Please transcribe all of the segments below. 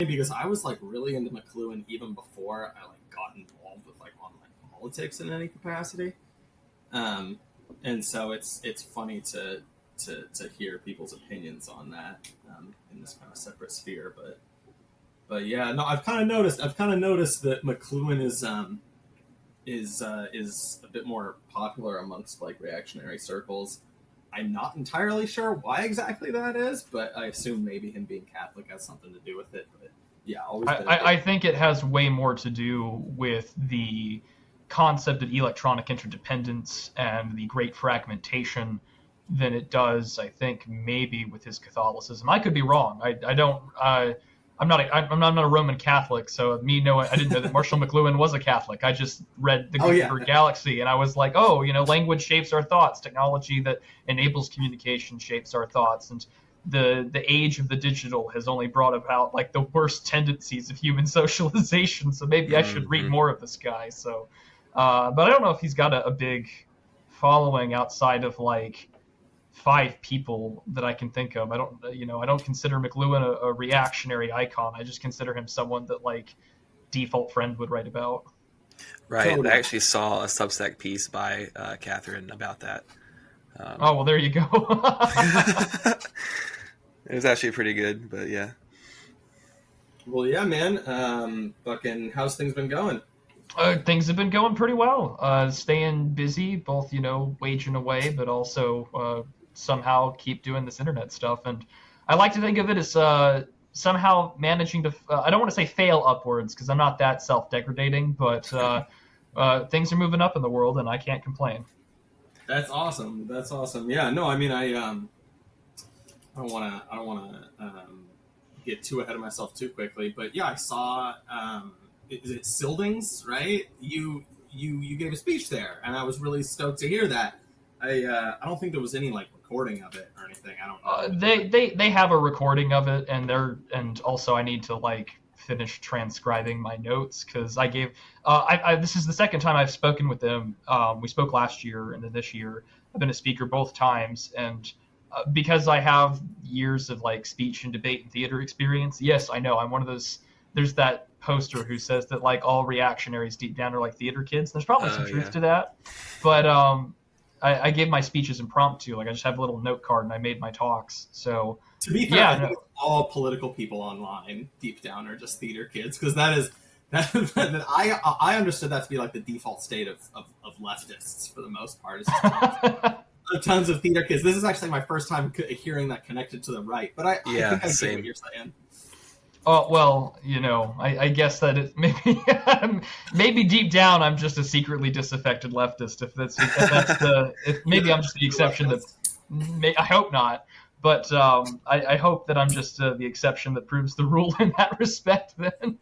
because I was like really into Mcluhan even before I like got involved with like online politics in any capacity. And so it's funny to hear people's opinions on that in this kind of separate sphere. But yeah, no, I've kind of noticed that Mcluhan is a bit more popular amongst like reactionary circles. I'm not entirely sure why exactly that is, but I assume maybe him being Catholic has something to do with it. But yeah, I think it has way more to do with the concept of electronic interdependence and the great fragmentation than it does, I think, maybe with his Catholicism. I could be wrong. I'm not a Roman Catholic, so I didn't know that Marshall McLuhan was a Catholic. I just read the Gutenberg Galaxy, and I was like, oh, language shapes our thoughts. Technology that enables communication shapes our thoughts, and the age of the digital has only brought about like the worst tendencies of human socialization. So maybe I should read more of this guy. So, but I don't know if he's got a big following outside of like 5 people that I can think of. I don't consider McLuhan a reactionary icon. I just consider him someone that like Default Friend would write about. Right. Totally. I actually saw a Substack piece by Catherine about that. Oh, well, there you go. It was actually pretty good, but yeah. Well, yeah, man. Fucking, how's things been going? Things have been going pretty well. Staying busy, both, waging away, but also somehow keep doing this internet stuff. And I like to think of it as somehow managing to, I don't want to say fail upwards because I'm not that self-degradating, but things are moving up in the world and I can't complain. That's awesome. Yeah, no, I mean, I don't want to get too ahead of myself too quickly, but yeah, I saw, is it Scyldings, right? You gave a speech there, and I was really stoked to hear that. I don't think there was any like recording of it or anything. I don't know. They have a recording of it, and also I need to like finish transcribing my notes because I gave. This is the second time I've spoken with them. We spoke last year, and then this year I've been a speaker both times, and because I have years of like speech and debate and theater experience. Yes, I know I'm one of those. There's that poster who says that like all reactionaries deep down are like theater kids. There's probably some truth to that, but I gave my speeches impromptu. Like I just have a little note card and I made my talks. So to be fair, I think all political people online deep down are just theater kids because I understood that to be like the default state of leftists for the most part. It's tons of theater kids. This is actually my first time hearing that connected to the right, but I think I get what you're saying. Oh, well, I guess that it maybe deep down I'm just a secretly disaffected leftist. Maybe I'm just the exception I hope not, but I hope that I'm just the exception that proves the rule in that respect then.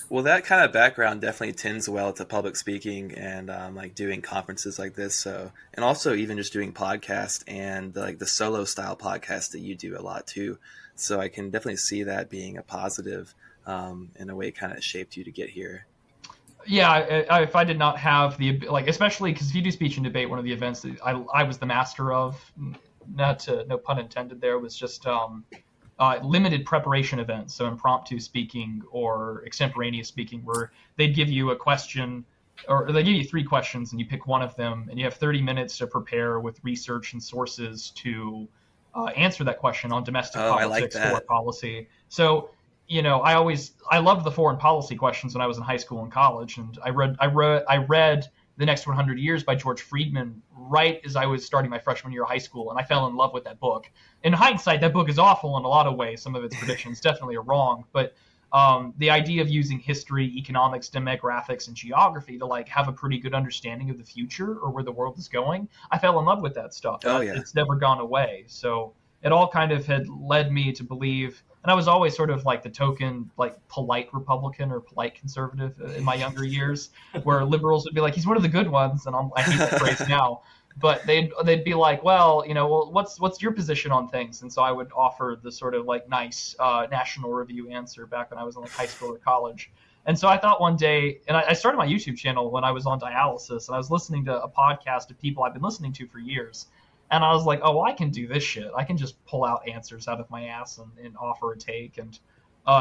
Well, that kind of background definitely tends well to public speaking and like doing conferences like this. So, and also even just doing podcasts and like the solo style podcast that you do a lot too. So I can definitely see that being a positive in a way it kind of shaped you to get here. Yeah, if I did not have especially because if you do speech and debate, one of the events that I was the master of, no pun intended there, was just limited preparation events. So impromptu speaking or extemporaneous speaking where they'd give you a question or they give you 3 questions and you pick one of them and you have 30 minutes to prepare with research and sources to answer that question on domestic politics or policy. So, I loved the foreign policy questions when I was in high school and college, and I read The Next 100 Years by George Friedman right as I was starting my freshman year of high school, and I fell in love with that book. In hindsight, that book is awful in a lot of ways. Some of its predictions definitely are wrong, but the idea of using history, economics, demographics, and geography to like have a pretty good understanding of the future or where the world is going, I fell in love with that stuff. It's never gone away. So it all kind of had led me to believe, and I was always sort of like the token, like polite Republican or polite conservative in my younger years, where liberals would be like, he's one of the good ones, and I hate that phrase now. But they'd be like, well, what's your position on things? And so I would offer the sort of like nice National Review answer back when I was in like high school or college. And so I thought one day, and I started my YouTube channel when I was on dialysis, and I was listening to a podcast of people I've been listening to for years. And I was like, oh, well, I can do this shit. I can just pull out answers out of my ass and offer a take. And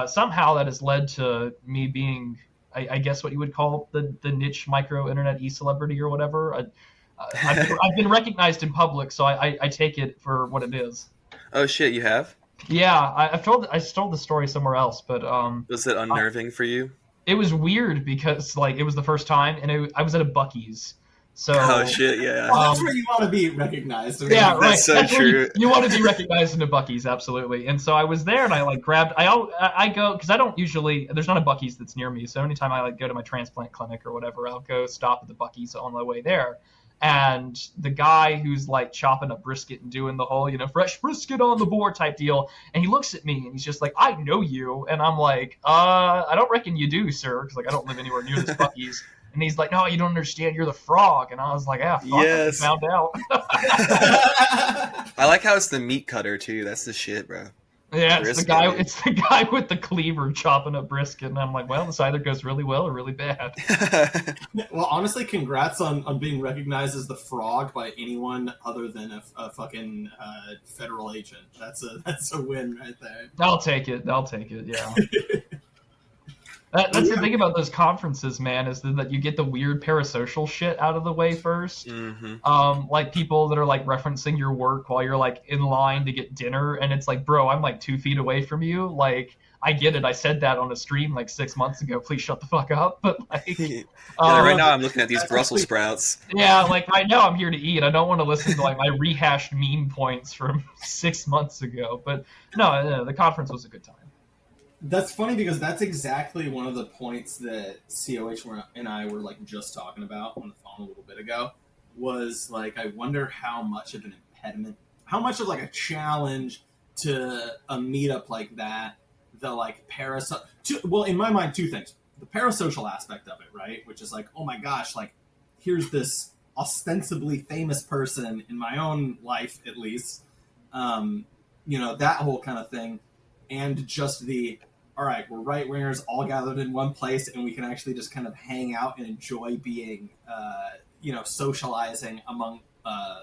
somehow that has led to me being, I guess what you would call the niche micro internet e-celebrity or whatever. I've been recognized in public, so I take it for what it is. Oh shit, you have? Yeah, I told the story somewhere else, but Was it unnerving for you? it was weird because like it was the first time, and I was at a Buc-ee's. So, oh shit, yeah. Well, that's where you want to be recognized. Yeah, right. That's so true. You want to be recognized in a Buc-ee's, absolutely. And so I was there, and I like grabbed. I go because I don't usually. There's not a Buc-ee's that's near me, so anytime I like go to my transplant clinic or whatever, I'll go stop at the Buc-ee's on the way there. And the guy who's like chopping up brisket and doing the whole, fresh brisket on the board type deal, and he looks at me and he's just like, "I know you," and I'm like, "I don't reckon you do, sir," because like I don't live anywhere near this Buc-ee's. And he's like, "No, you don't understand. You're the frog." And I was like, "Yeah, fuck, yes. I found out." I like how it's the meat cutter too. That's the shit, bro. Yeah, it's the guy with the cleaver chopping up brisket, and I'm like, well, this either goes really well or really bad. Well, honestly, congrats on being recognized as the frog by anyone other than a fucking federal agent. That's a win right there. I'll take it. Yeah. That's the thing about those conferences, man, is that you get the weird parasocial shit out of the way first. Mm-hmm. Like people that are like referencing your work while you're like in line to get dinner, and it's like, bro, I'm like 2 feet away from you. Like, I get it. I said that on a stream like 6 months ago. Please shut the fuck up. But like, right now I'm looking at these Brussels sprouts. Yeah, like I know I'm here to eat. I don't want to listen to like my rehashed meme points from 6 months ago. But no, the conference was a good time. That's funny because that's exactly one of the points that COH and I were like just talking about on the phone a little bit ago. Was like, I wonder how much of an impediment, how much of like a challenge to a meetup like that, the like well, in my mind, 2 things: the parasocial aspect of it, right, which is like, oh my gosh, like here's this ostensibly famous person in my own life, at least, that whole kind of thing, and just the, all right, we're right-wingers all gathered in one place, and we can actually just kind of hang out and enjoy being, socializing among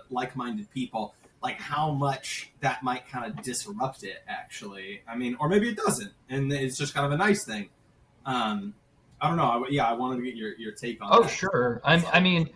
like-minded people. Like how much that might kind of disrupt it, actually. I mean, or maybe it doesn't, and it's just kind of a nice thing. I don't know. I wanted to get your take on that. Oh, sure. I mean,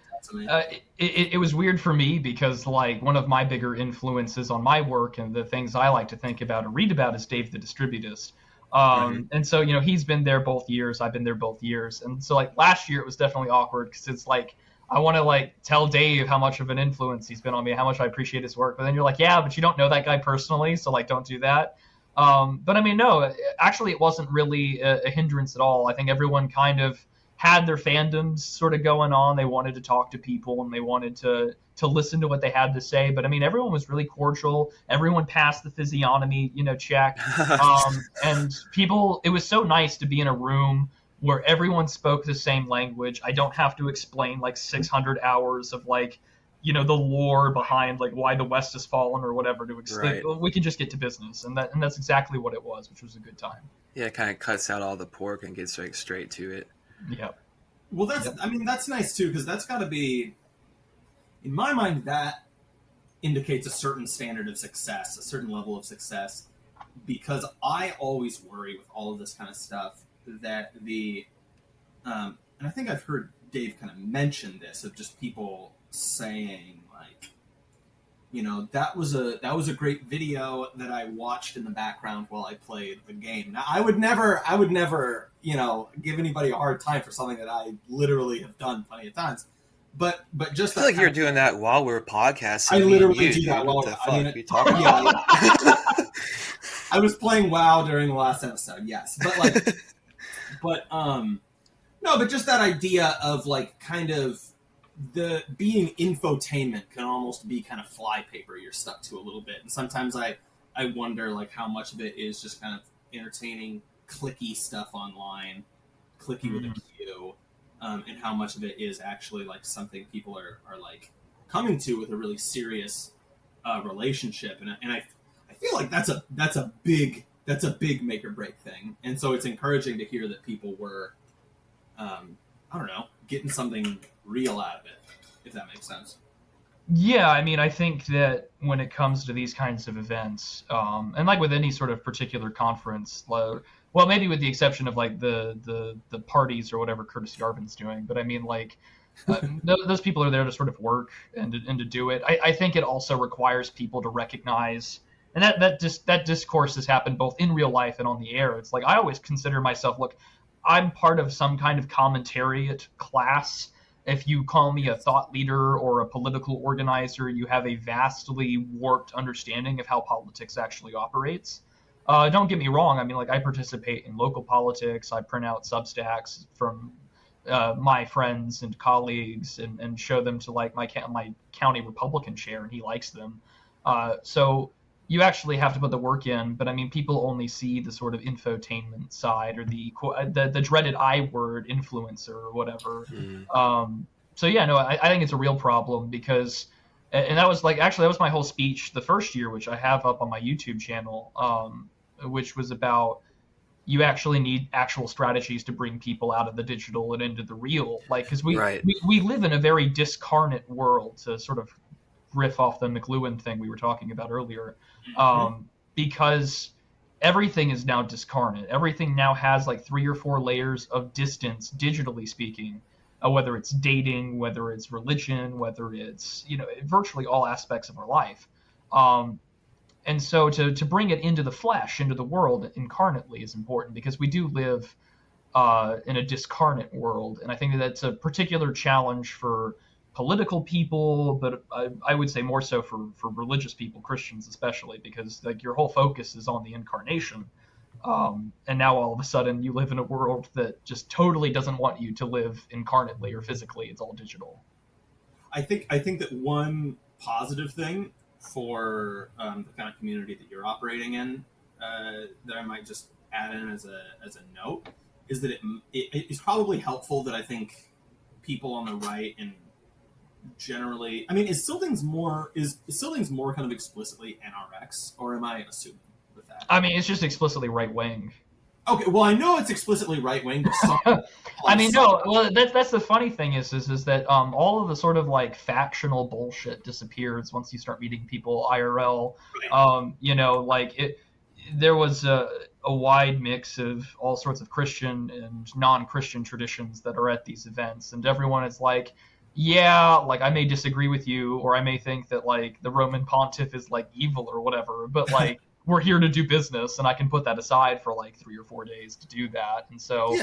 it was weird for me because like one of my bigger influences on my work and the things I like to think about and read about is Dave the Distributist. And so, he's been there both years. I've been there both years. And so like last year it was definitely awkward because it's like, I want to like tell Dave how much of an influence he's been on me, how much I appreciate his work. But then you're like, yeah, but you don't know that guy personally. So like, don't do that. But I mean, no, actually it wasn't really a hindrance at all. I think everyone kind of had their fandoms sort of going on. They wanted to talk to people and they wanted to listen to what they had to say. But I mean, everyone was really cordial. Everyone passed the physiognomy, check. And people, it was so nice to be in a room where everyone spoke the same language. I don't have to explain like 600 hours of like, the lore behind like why the West has fallen or whatever to explain. Right. We can just get to business. And that's exactly what it was, which was a good time. Yeah, it kind of cuts out all the pork and gets straight to it. Yeah. Well, that's nice too, because that's got to be, in my mind, that indicates a certain standard of success, a certain level of success, because I always worry with all of this kind of stuff that and I think I've heard Dave kind of mention this, of just people saying like, that was a great video that I watched in the background while I played the game. Now, I would never, give anybody a hard time for something that I literally have done plenty of times. But just I feel like you're doing that while we're podcasting. I literally do that while what the fuck are you talking about? I was playing WoW during the last episode, yes. But like, no, but just that idea of like kind of the being infotainment can almost be kind of flypaper you're stuck to a little bit. And sometimes I wonder like how much of it is just kind of entertaining clicky stuff online, clicky with a Q, and how much of it is actually like something people are like coming to with a really serious relationship. And I feel like that's a big make or break thing. And so it's encouraging to hear that people were, I don't know, getting something real out of it, if that makes sense. Yeah, I mean, I think that when it comes to these kinds of events, and like with any sort of particular conference, well, maybe with the exception of like the parties or whatever Curtis Yarvin's doing, but I mean like those people are there to sort of work and to do it. I think it also requires people to recognize, and that discourse has happened both in real life and on the air. It's like I always consider myself, look, I'm part of some kind of commentariat class. If you call me a thought leader or a political organizer, you have a vastly warped understanding of how politics actually operates. Don't get me wrong. I mean, like I participate in local politics. I print out Substacks from my friends and colleagues and show them to like my county Republican chair, and he likes them. So you actually have to put the work in. But I mean, people only see the sort of infotainment side or the dreaded I word influencer or whatever. So yeah, no, I think it's a real problem because, and that was like actually that was my whole speech the first year, which I have up on my YouTube channel, which was about you actually need actual strategies to bring people out of the digital and into the real, like because we live in a very discarnate world, to sort of riff off the Mcluhan thing we were talking about earlier, because everything is now discarnate. Everything now has like 3 or 4 layers of distance, digitally speaking, whether it's dating, whether it's religion, whether it's, you know, virtually all aspects of our life. And so to bring it into the flesh, into the world incarnately is important, because we do live in a discarnate world. And I think that's a particular challenge for political people, but I would say more so for religious people, Christians especially, because like your whole focus is on the incarnation. And now all of a sudden you live in a world that just totally doesn't want you to live incarnately or physically. It's all digital. I think that one positive thing for the kind of community that you're operating in, that I might just add in as a note, is that it is probably helpful that I think people on the right and generally, I mean, is Scyldings more kind of explicitly NRX, or am I assuming with that? I mean, it's just explicitly right wing. Okay, well, I know it's explicitly right wing, but I mean, no. Well, that's the funny thing is that all of the sort of like factional bullshit disappears once you start meeting people IRL. Right. You know, like there was a wide mix of all sorts of Christian and non-Christian traditions that are at these events, and everyone is like, yeah, like I may disagree with you, or I may think that like the Roman pontiff is like evil or whatever, but like we're here to do business, and I can put that aside for like 3 or 4 days to do that. And so,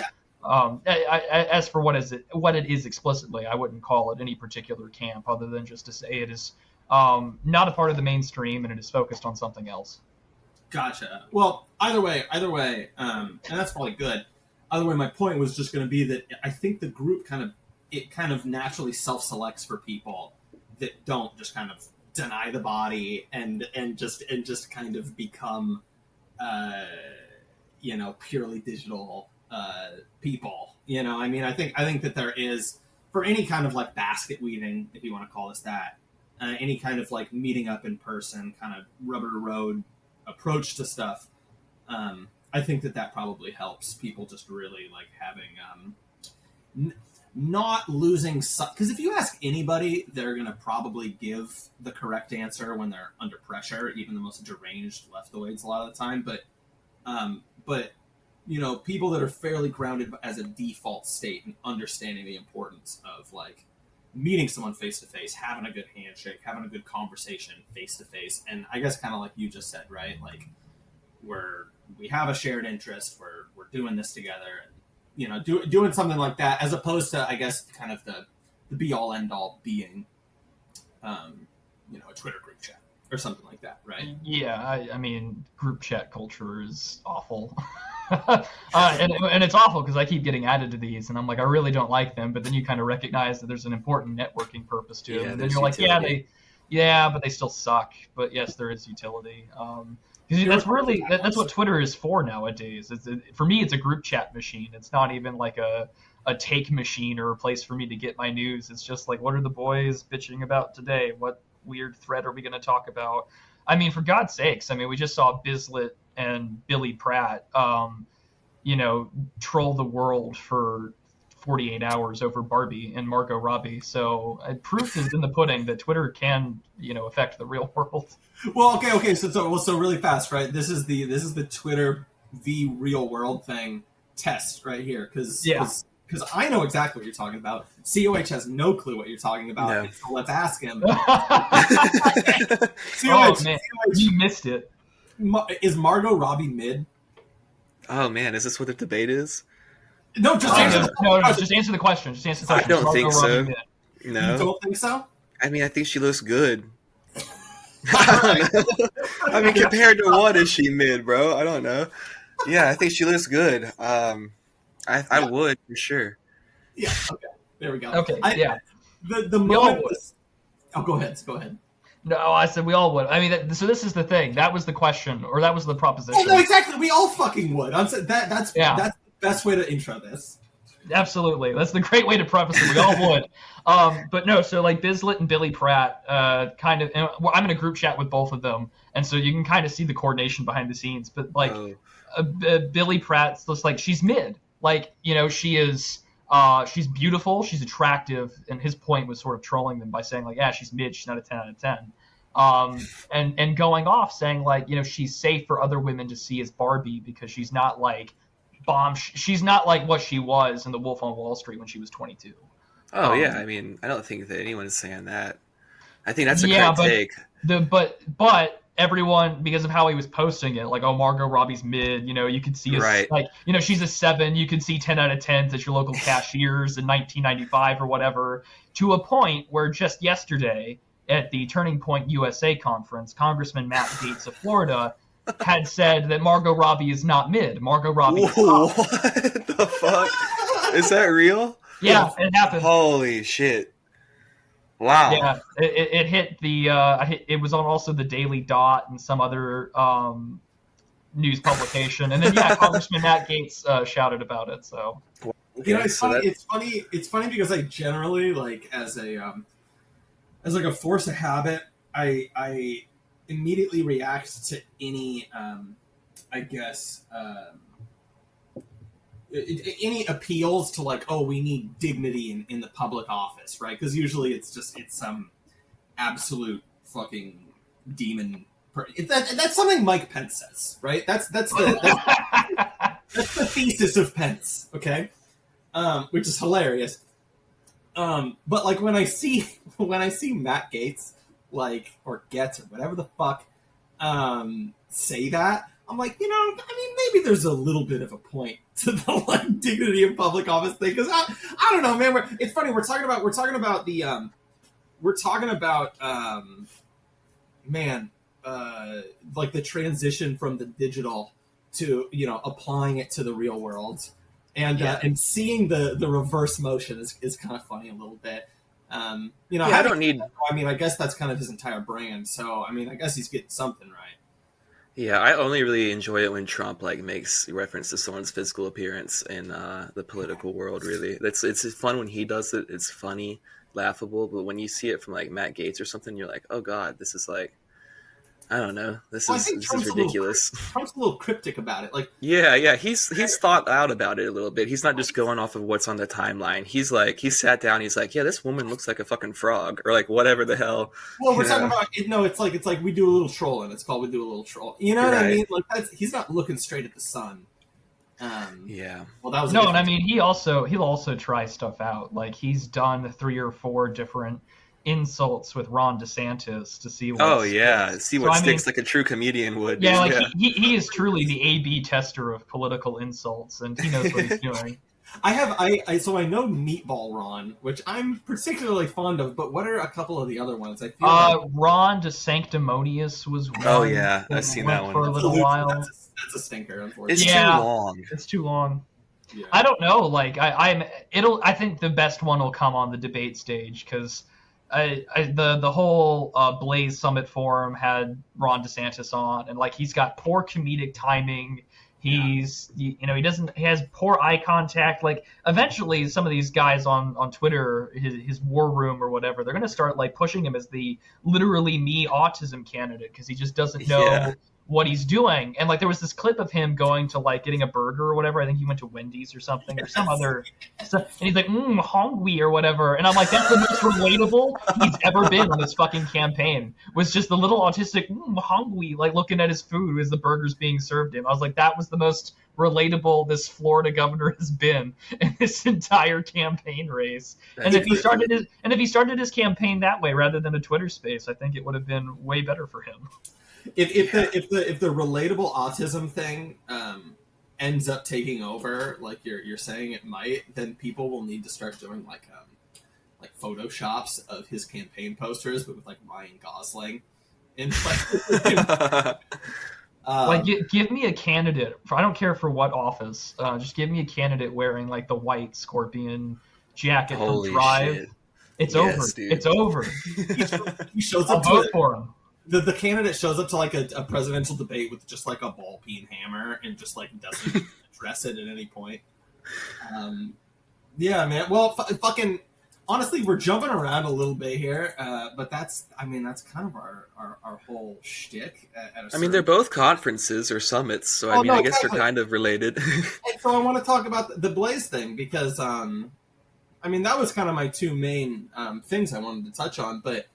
as for what it is explicitly, I wouldn't call it any particular camp, other than just to say it is not a part of the mainstream, and it is focused on something else. Gotcha. Well, either way, and that's probably good. Either way, my point was just going to be that I think the group kind of naturally self-selects for people that don't just kind of deny the body and just kind of become purely digital people. You know, I mean, I think that there is, for any kind of like basket weaving, if you want to call this that, any kind of like meeting up in person, kind of rubber road approach to stuff, I think that probably helps people just really like having not losing, because if you ask anybody, they're going to probably give the correct answer when they're under pressure, even the most deranged leftoids a lot of the time. But you know, people that are fairly grounded as a default state and understanding the importance of like meeting someone face to face, having a good handshake, having a good conversation face to face, and I guess kind of like you just said, right? Like we have a shared interest, we're doing this together. And, you know, doing something like that, as opposed to, I guess, kind of the be all end all being, a Twitter group chat or something like that, right? Yeah, I mean, group chat culture is awful, and it's awful because I keep getting added to these, and I'm like, I really don't like them. But then you kind of recognize that there's an important networking purpose to them, and then you're like, but they still suck. But yes, there is utility. That's what Twitter is for nowadays. For me, it's a group chat machine. It's not even like a take machine or a place for me to get my news. It's just like, what are the boys bitching about today? What weird thread are we going to talk about? I mean, for God's sakes, I mean, we just saw Bislett and Billy Pratt, troll the world for 48 hours over Barbie and Margot Robbie. So proof is in the pudding that Twitter can, affect the real world. Well, okay. So really fast, right? This is the Twitter the real world thing test right here, because I know exactly what you're talking about. COH has no clue what you're talking about. No. So let's ask him. COH, man, you missed it. Is Margot Robbie mid? Oh man, is this what the debate is? No, just answer the question. No, just answer the question. Just answer the question. I don't think so. No. You don't think so? I mean, I think she looks good. I don't know. I mean, compared to what is she mid, bro? I don't know. Yeah, I think she looks good. I would for sure. Yeah. Okay. There we go. Okay. The moment. Oh, go ahead. Go ahead. No, I said we all would. I mean, so this is the thing. That was the question, or that was the proposition. Oh, no, exactly. We all fucking would. That's the best way to intro this. Absolutely. That's the great way to preface it. We all would. But no, so like Bislett and Billy Pratt kind of, and I'm in a group chat with both of them. And so you can kind of see the coordination behind the scenes. But like Billy Pratt's just like, she's mid. Like, you know, she's beautiful. She's attractive. And his point was sort of trolling them by saying like, yeah, she's mid. She's not a 10 out of 10. And going off saying like, you know, she's safe for other women to see as Barbie because she's not like, she's not like what she was in The Wolf on Wall Street when she was 22. Oh yeah, I mean, I don't think that anyone's saying that. I think that's a correct take. But everyone, because of how he was posting it, like, oh, Margot Robbie's mid, you know, you could see like, you know, she's a 7. You could see 10 out of 10s at your local cashiers in 1995 or whatever. To a point where just yesterday at the Turning Point USA conference, Congressman Matt Gaetz of Florida had said that Margot Robbie is not mid. Margot Robbie is top. What the fuck? Is that real? Yeah, it happened. Holy shit. Wow. Yeah, it hit the it was on also the Daily Dot and some other news publication. And then Congressman Matt Gaetz shouted about it. So you know, it's funny. It's funny because I generally, like, as a force of habit, I immediately react to any any appeals to like, oh, we need dignity in the public office, right? Because usually it's some absolute fucking demon. That's something Mike Pence says, right? That's the thesis of Pence, okay? Which is hilarious. But like when I see Matt Gaetz, like, or Getz or whatever the fuck, say that, I'm like, you know, I mean, maybe there's a little bit of a point to the like dignity of public office thing, because I don't know, man. It's funny. We're talking about like the transition from the digital to, you know, applying it to the real world, and seeing the reverse motion is kind of funny a little bit. You know, I don't need. I mean, I guess that's kind of his entire brand. So, I mean, I guess he's getting something right. Yeah, I only really enjoy it when Trump like makes reference to someone's physical appearance in the political world. Really, it's fun when he does it. It's funny, laughable. But when you see it from like Matt Gaetz or something, you're like, oh god, this is like, I don't know, this is ridiculous. Trump's a little cryptic about it. Like, yeah, he's thought out about it a little bit. He's not just going off of what's on the timeline. He's like, he sat down. He's like, yeah, this woman looks like a fucking frog, or like whatever the hell. Well, we're talking about it's like we do a little trolling. It's called we do a little troll. You know what I mean? Like he's not looking straight at the sun. Yeah. Well, that was no, and I mean he'll also try stuff out. Like he's done 3 or 4 different insults with Ron DeSantis to see what sticks like a true comedian would. Yeah, like he is truly the A/B tester of political insults, and he knows what he's doing. I know Meatball Ron, which I'm particularly fond of, but what are a couple of the other ones? I feel Ron DeSanctimonious was one. Oh yeah, I've seen that one for a little while. That's a stinker, unfortunately. It's too long. It's too long. Yeah. I don't know. Like I think the best one will come on the debate stage, because the whole Blaze Summit forum had Ron DeSantis on, and like he's got poor comedic timing. He has poor eye contact. Like eventually some of these guys on Twitter, his war room or whatever, they're going to start like pushing him as the literally me autism candidate, because he just doesn't know what he's doing. And like there was this clip of him going to like getting a burger or whatever. I think he went to Wendy's or something or some other stuff. And he's like, Hungwy or whatever. And I'm like, that's the most relatable he's ever been on this fucking campaign. Was just the little autistic Hungwy, like looking at his food as the burger's being served him. I was like, that was the most relatable this Florida governor has been in this entire campaign race. And if he started his campaign that way rather than a Twitter space, I think it would have been way better for him. If the relatable autism thing ends up taking over, like you're saying it might, then people will need to start doing like photoshops of his campaign posters, but with like Ryan Gosling in like give me a candidate. I don't care for what office. Just give me a candidate wearing like the white scorpion jacket from Drive. Shit. It's over. Dude. It's over. He shows up. I'll vote for him. The candidate shows up to like a presidential debate with just like a ball peen hammer and just like doesn't address it at any point. Yeah, man. Well, fucking honestly, we're jumping around a little bit here, but that's kind of our whole shtick. They're both conferences or summits, so I guess they're kind of related. And so I want to talk about the Blaze thing because, that was kind of my two main things I wanted to touch on, but.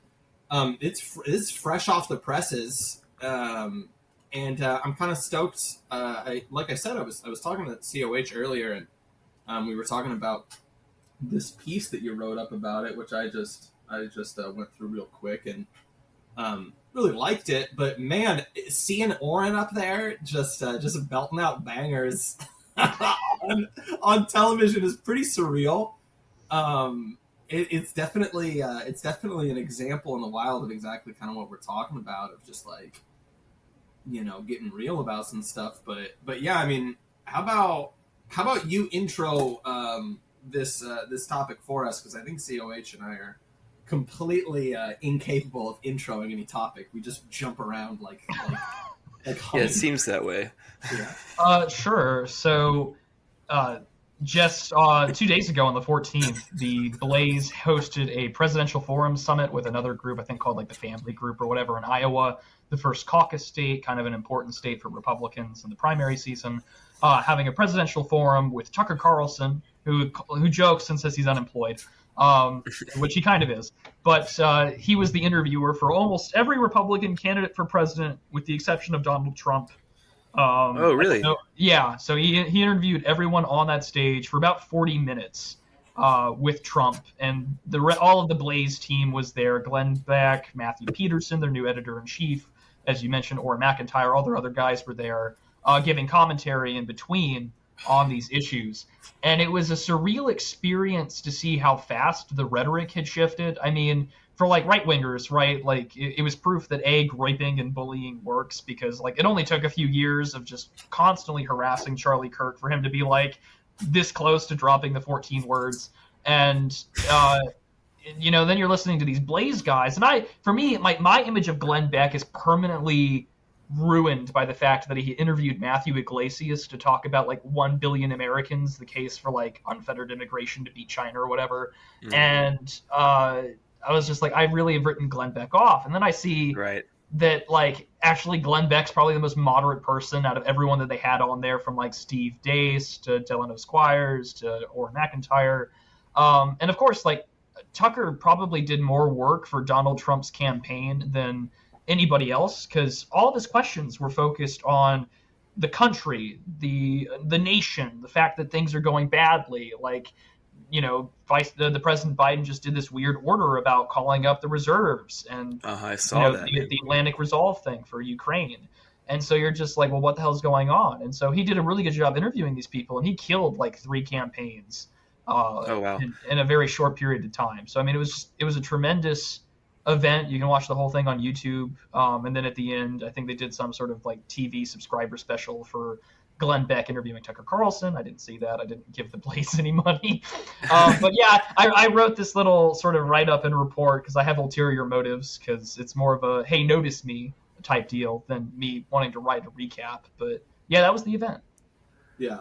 It's fresh off the presses, and I'm kind of stoked. Like I said, I was talking to COH earlier, and we were talking about this piece that you wrote up about it, which I just went through real quick and really liked it. But man, seeing Oren up there just belting out bangers on television is pretty surreal. It's definitely an example in the wild of exactly kind of what we're talking about, of just like, getting real about some stuff. But yeah, how about you intro this topic for us, because I think COH and I are completely incapable of introing any topic. We just jump around like yeah, it seems that way. Yeah. Sure. So. Just 2 days ago on the 14th, the Blaze hosted a presidential forum summit with another group, I think called like the Family Group or whatever, in Iowa, the first caucus state, kind of an important state for Republicans in the primary season, having a presidential forum with Tucker Carlson, who jokes and says he's unemployed, which he kind of is. But he was the interviewer for almost every Republican candidate for president, with the exception of Donald Trump. Oh, really? So he interviewed everyone on that stage for about 40 minutes with Trump, and all of the Blaze team was there. Glenn Beck, Matthew Peterson, their new editor-in-chief, as you mentioned, Orrin McIntyre, all their other guys were there giving commentary in between on these issues. And it was a surreal experience to see how fast the rhetoric had shifted. For like right-wingers, right, like it was proof that raping and bullying works, because like it only took a few years of just constantly harassing Charlie Kirk for him to be like this close to dropping the 14 words. And then you're listening to these Blaze guys, and for me, my image of Glenn Beck is permanently ruined by the fact that he interviewed Matthew Iglesias to talk about like 1 billion Americans, the case for like unfettered immigration to beat China or whatever. Mm-hmm. And I was just like, I really have written Glenn Beck off. And then I see that like actually Glenn Beck's probably the most moderate person out of everyone that they had on there, from like Steve Deace to Delano Squires to Orrin McIntyre. And of course, like Tucker probably did more work for Donald Trump's campaign than anybody else, because all of his questions were focused on the country, the nation, the fact that things are going badly. Like, the President Biden just did this weird order about calling up the reserves and I saw that. The Atlantic Resolve thing for Ukraine. And so you're just like, well, what the hell's going on? And so he did a really good job interviewing these people, and he killed like 3 campaigns in a very short period of time. So it was a tremendous event. You can watch the whole thing on YouTube. And then at the end, I think they did some sort of like TV subscriber special for Glenn Beck interviewing Tucker Carlson. I didn't see that. I didn't give the Blaze any money. But yeah, I wrote this little sort of write-up and report because I have ulterior motives, because it's more of a, hey, notice me type deal than me wanting to write a recap. But yeah, that was the event. Yeah.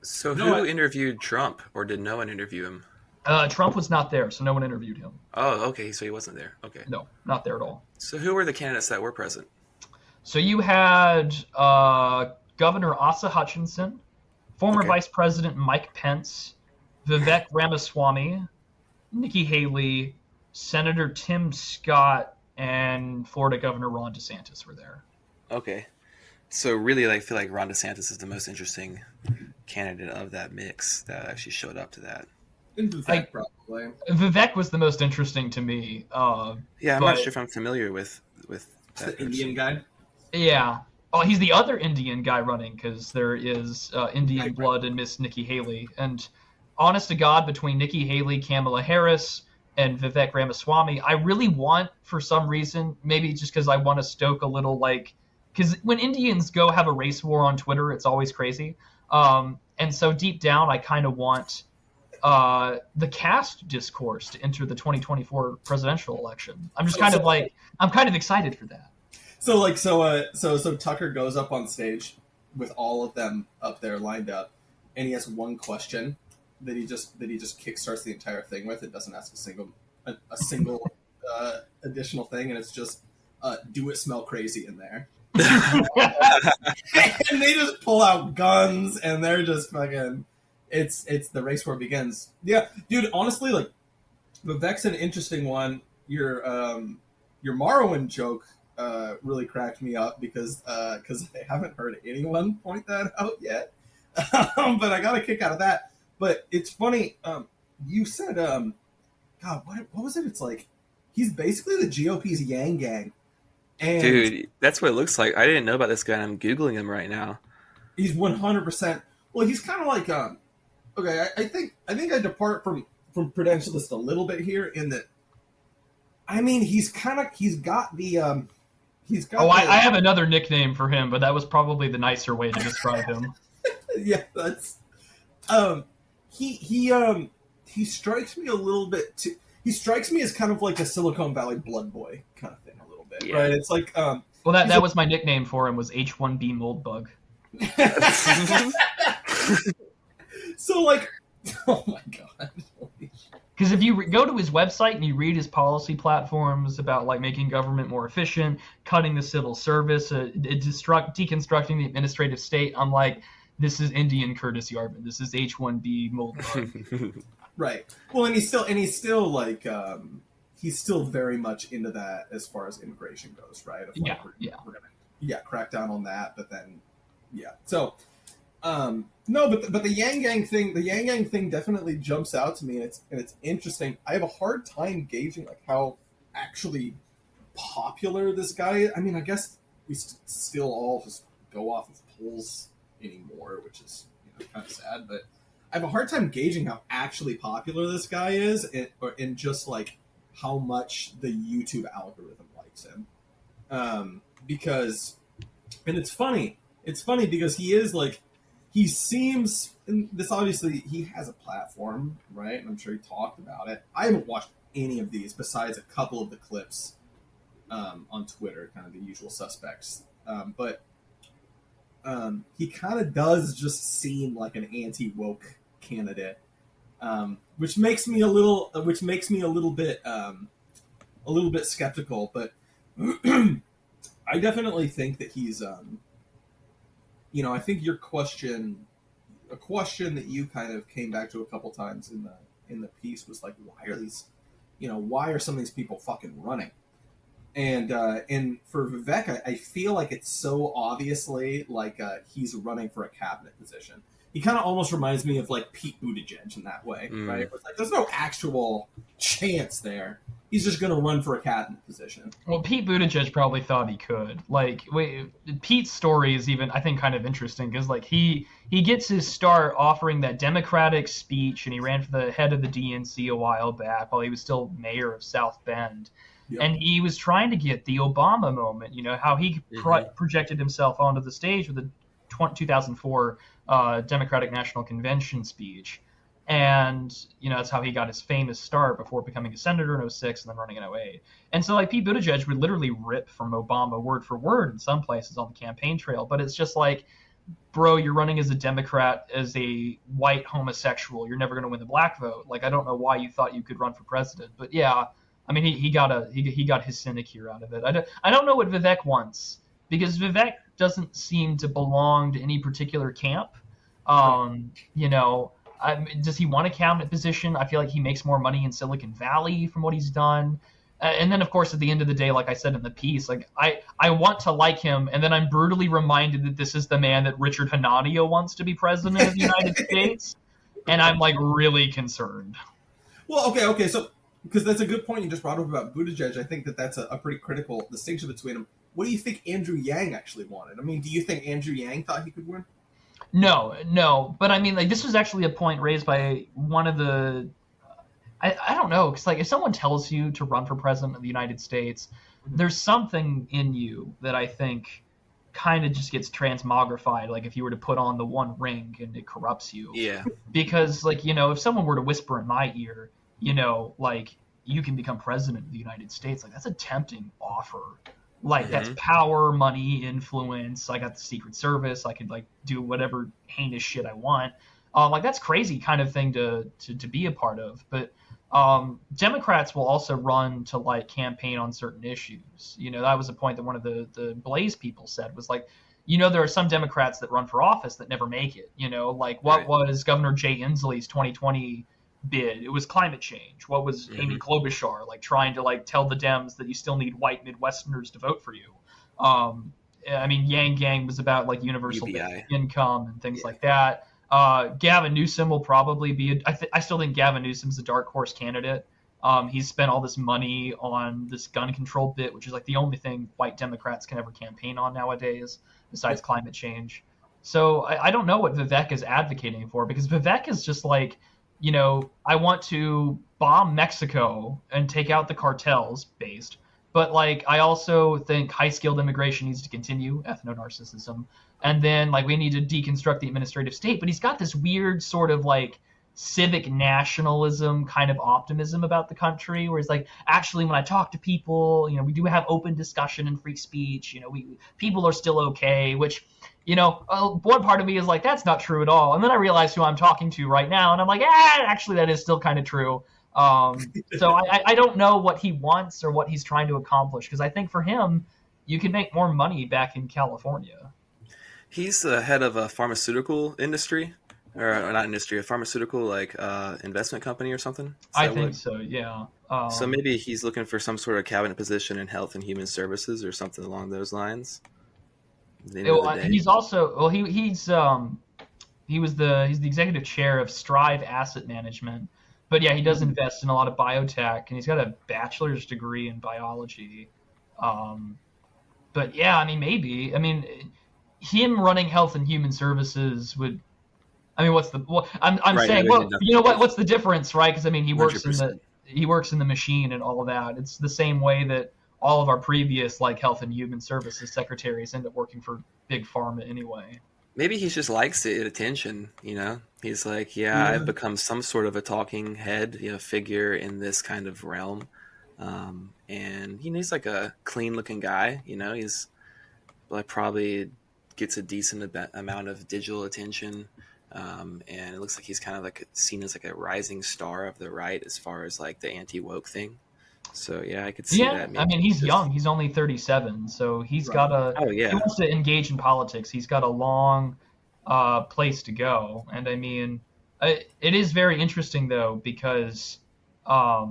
So who interviewed Trump, or did no one interview him? Trump was not there, so no one interviewed him. Oh, okay. So he wasn't there. Okay. No, not there at all. So who were the candidates that were present? So you had Governor Asa Hutchinson, former Vice President Mike Pence, Vivek Ramaswamy, Nikki Haley, Senator Tim Scott, and Florida Governor Ron DeSantis were there. Okay. So really, I feel like Ron DeSantis is the most interesting candidate of that mix that actually showed up to that. And Vivek, probably. Vivek was the most interesting to me. I'm not sure if I'm familiar with that the Indian guy. Yeah. Oh, he's the other Indian guy running because there is Indian blood in Miss Nikki Haley. And honest to God, between Nikki Haley, Kamala Harris, and Vivek Ramaswamy, I really want, for some reason, maybe just because I want to stoke a little, because when Indians go have a race war on Twitter, it's always crazy. And so deep down, I kind of want the caste discourse to enter the 2024 presidential election. I'm just I'm kind of excited for that. So Tucker goes up on stage with all of them up there lined up, and he has one question that he just kickstarts the entire thing with. It doesn't ask a single additional thing, and it's just, do it smell crazy in there? And they just pull out guns, and they're just fucking. It's the race war begins. Yeah, dude. Honestly, Vivek's an interesting one. Your Morrowind joke really cracked me up because I haven't heard anyone point that out yet. But I got a kick out of that. But it's funny. You said, God, what was it? It's like he's basically the GOP's Yang Gang. And dude, that's what it looks like. I didn't know about this guy, and I'm Googling him right now. He's 100%. Well, he's kind of like, okay, I think I depart from Prudentialist a little bit here in that, I mean, he's got the, I have another nickname for him, but that was probably the nicer way to describe him. Yeah, that's, he strikes me a little bit too, he strikes me as kind of like a Silicon Valley blood boy kind of thing. Yeah. Right, it's like well, that was my nickname for him, was H1B mold bug. So oh my God, because if you go to his website and you read his policy platforms about making government more efficient, cutting the civil service, deconstructing the administrative state, I'm like, this is Indian Curtis Yarvin, this is H1B mold bug. Right. Well, and he's still he's still very much into that as far as immigration goes, right? We're gonna crack down on that, but then So no, but the Yang Gang thing definitely jumps out to me, and it's interesting. I have a hard time gauging how actually popular this guy is. I mean, I guess we still all just go off of polls anymore, which is kind of sad, but I have a hard time gauging how actually popular this guy is, and just how much the YouTube algorithm likes him. Because, and it's funny because he is he seems, and this obviously, he has a platform, right? And I'm sure he talked about it. I haven't watched any of these besides a couple of the clips on Twitter, kind of the usual suspects. But he kind of does just seem like an anti-woke candidate. Which makes me a little bit skeptical, but I definitely think that he's, I think your question, a question that you kind of came back to a couple times in the piece was why are some of these people fucking running? And for Vivek, I feel like it's so obviously he's running for a cabinet position. He kind of almost reminds me of Pete Buttigieg in that way, right? It's there's no actual chance there. He's just going to run for a cabinet position. Well, Pete Buttigieg probably thought he could. Pete's story is even, I think, kind of interesting because he gets his start offering that Democratic speech, and he ran for the head of the DNC a while back while he was still mayor of South Bend. Yep. And he was trying to get the Obama moment, how he projected himself onto the stage with the 2004 Democratic National Convention speech. And, that's how he got his famous start before becoming a senator in 2006 and then running in 2008. And so, Pete Buttigieg would literally rip from Obama word for word in some places on the campaign trail. But it's just bro, you're running as a Democrat, as a white homosexual. You're never going to win the black vote. I don't know why you thought you could run for president. But, yeah, I mean, he got his sinecure out of it. I don't know what Vivek wants. because Vivek doesn't seem to belong to any particular camp. You know, does he want a cabinet position? I feel like he makes more money in Silicon Valley from what he's done. And then, of course, at the end of the day, like I said in the piece, like I want to like him, and then I'm brutally reminded that this is the man that Richard Hanania wants to be president of the United States, and I'm like really concerned. Well, okay, so because that's a good point you just brought up about Buttigieg. I think that's a pretty critical distinction between them. What do you think Andrew Yang actually wanted? I mean, do you think Andrew Yang thought he could win? No, but I mean, like this was actually a point raised by one of the. I don't know, because like if someone tells you to run for president of the United States, there's something in you that I think kind of just gets transmogrified. Like if you were to put on the one ring and it corrupts you. Yeah. Because like, you know, if someone were to whisper in my ear, you know, like you can become president of the United States, like that's a tempting offer. Like that's power, money, influence. I got the Secret Service. I could like do whatever heinous shit I want. Like that's crazy kind of thing to be a part of. But Democrats will also run to like campaign on certain issues. You know, that was a point that one of the Blaze people said was like, you know, there are some Democrats that run for office that never make it. You know, like what was Governor Jay Inslee's 2020 bid? It was climate change. What was Amy Klobuchar like trying to like tell the Dems that you still need white Midwesterners to vote for you? I mean, Yang Gang was about like universal income and things like that. Gavin Newsom will probably be. I still think Gavin Newsom's a dark horse candidate. He's spent all this money on this gun control bit, which is like the only thing white Democrats can ever campaign on nowadays, besides climate change. So I don't know what Vivek is advocating for, because Vivek is just like, you know, I want to bomb Mexico and take out the cartels based. But like, I also think high-skilled immigration needs to continue, ethno-narcissism. And then like we need to deconstruct the administrative state. But he's got this weird sort of like civic nationalism kind of optimism about the country, where he's like, actually, when I talk to people, you know, we do have open discussion and free speech. You know, people are still okay, which, you know, one part of me is like, that's not true at all. And then I realize who I'm talking to right now, and I'm like, actually, that is still kind of true. So I don't know what he wants or what he's trying to accomplish, because I think for him, you can make more money back in California. He's the head of a pharmaceutical industry, or not industry, a pharmaceutical like investment company or something. I think so, yeah. So maybe he's looking for some sort of cabinet position in health and human services or something along those lines. He's also he's the executive chair of Strive Asset Management. But yeah, he does invest in a lot of biotech, and he's got a bachelor's degree in biology. But yeah, I mean, maybe. I mean, him running health and human services would. I mean, I'm saying, well, you know what? What's the difference, right? Because I mean, he works 100%. in the machine and all of that. It's the same way that all of our previous like health and human services secretaries end up working for big pharma anyway. Maybe he just likes the attention, you know? He's like, I've become some sort of a talking head, you know, figure in this kind of realm. And, you know, he's like a clean-looking guy, you know? He's like probably gets a decent amount of digital attention. And it looks like he's kind of like seen as like a rising star of the right as far as like the anti-woke thing. So, yeah, I could see that. Maybe. I mean, he's young. He's only 37, so he's got he wants to engage in politics. He's got a long place to go. And, I mean, it is very interesting, though, because, I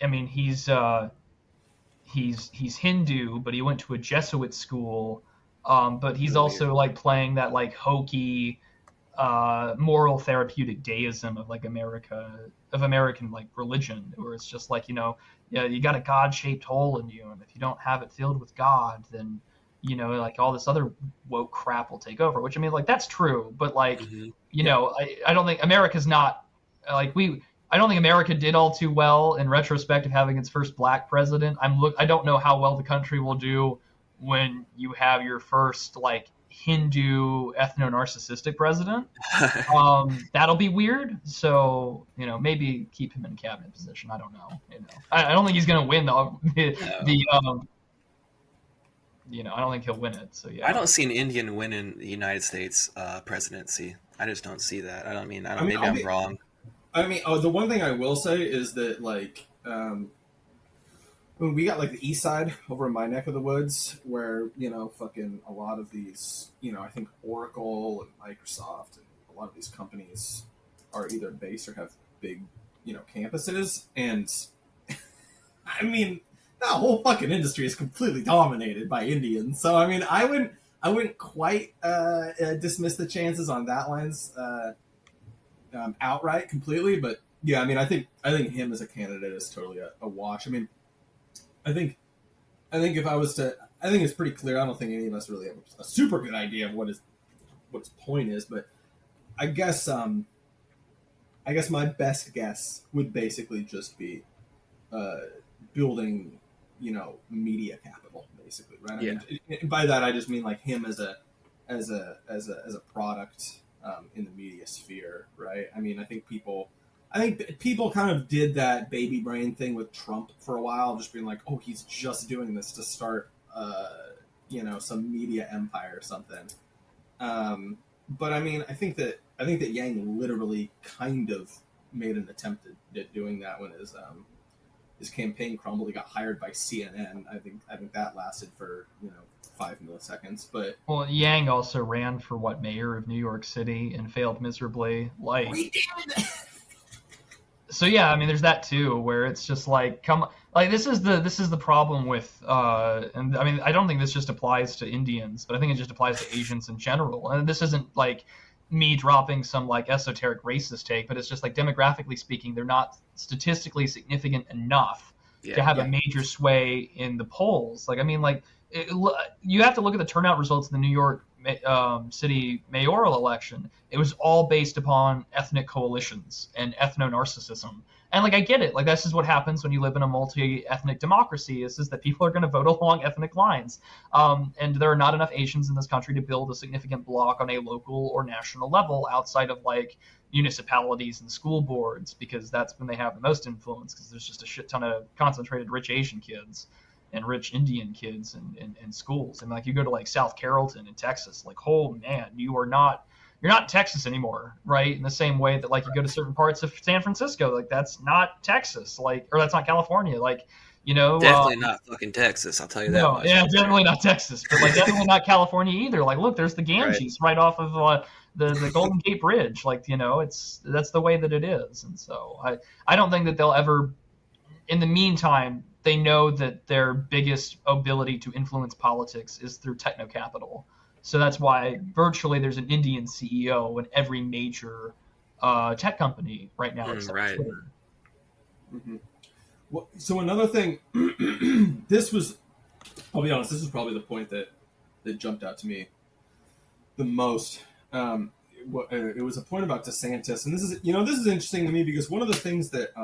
mean, he's Hindu, but he went to a Jesuit school. But he's also, like, playing that, like, hokey moral therapeutic deism of like American like religion, where it's just like, you know, you got a God-shaped hole in you, and if you don't have it filled with God, then, you know, like all this other woke crap will take over. Which I mean, like that's true, but like, you know, I don't think America's not like I don't think America did all too well in retrospect of having its first black president. I don't know how well the country will do when you have your first like Hindu ethno-narcissistic president. That'll be weird. So, you know, maybe keep him in a cabinet position. I don't know. You know, I don't think he's going to win you know, I don't think he'll win it. So yeah, I don't see an Indian winning the United States presidency. I just don't see that. Maybe I'm wrong. I mean, the one thing I will say is that like I mean, we got like the east side over in my neck of the woods where, fucking a lot of these, I think Oracle and Microsoft and a lot of these companies are either based or have big, campuses. And I mean, that whole fucking industry is completely dominated by Indians. So, I mean, I wouldn't quite dismiss the chances on that lines outright completely. But yeah, I mean, I think him as a candidate is totally a wash. I mean, I think if I was to, I think it's pretty clear. I don't think any of us really have a super good idea of what his point is, but I guess my best guess would basically just be building, media capital, basically, right? Yeah. I mean, by that I just mean like him as a product in the media sphere, right? I mean, I think people kind of did that baby brain thing with Trump for a while, just being like, oh, he's just doing this to start, some media empire or something. But I mean, I think that Yang literally kind of made an attempt at doing that when his campaign crumbled. He got hired by CNN. I think that lasted for 5 milliseconds. But Yang also ran for mayor of New York City and failed miserably. He did. So yeah, I mean, there's that too, where it's just like, this is the problem with, and I mean, I don't think this just applies to Indians, but I think it just applies to Asians in general. And this isn't like me dropping some like esoteric racist take, but it's just like demographically speaking, they're not statistically significant enough to have a major sway in the polls. Like, I mean, like you have to look at the turnout results in the New York City mayoral election. It was all based upon ethnic coalitions and ethno-narcissism. And like, I get it. Like, this is what happens when you live in a multi-ethnic democracy is that people are going to vote along ethnic lines. And there are not enough Asians in this country to build a significant bloc on a local or national level outside of like municipalities and school boards, because that's when they have the most influence, because there's just a shit ton of concentrated rich Asian kids and rich Indian kids in schools. And like, you go to like South Carrollton in Texas, like, oh man, you're not Texas anymore, right? In the same way that like you go to certain parts of San Francisco, like that's not Texas, like, or that's not California, like, definitely not fucking Texas, I'll tell you that much. Yeah, definitely not Texas, but like definitely not California either. Like, look, there's the Ganges right off of the Golden Gate Bridge. Like, that's the way that it is. And so I don't think that they'll ever, in the meantime, they know that their biggest ability to influence politics is through techno-capital. So that's why virtually there's an Indian CEO in every major tech company right now, except right. Twitter. Mm-hmm. Well, so another thing, I'll be honest, this was probably the point that jumped out to me the most. It was a point about DeSantis, and this is interesting to me because one of the things that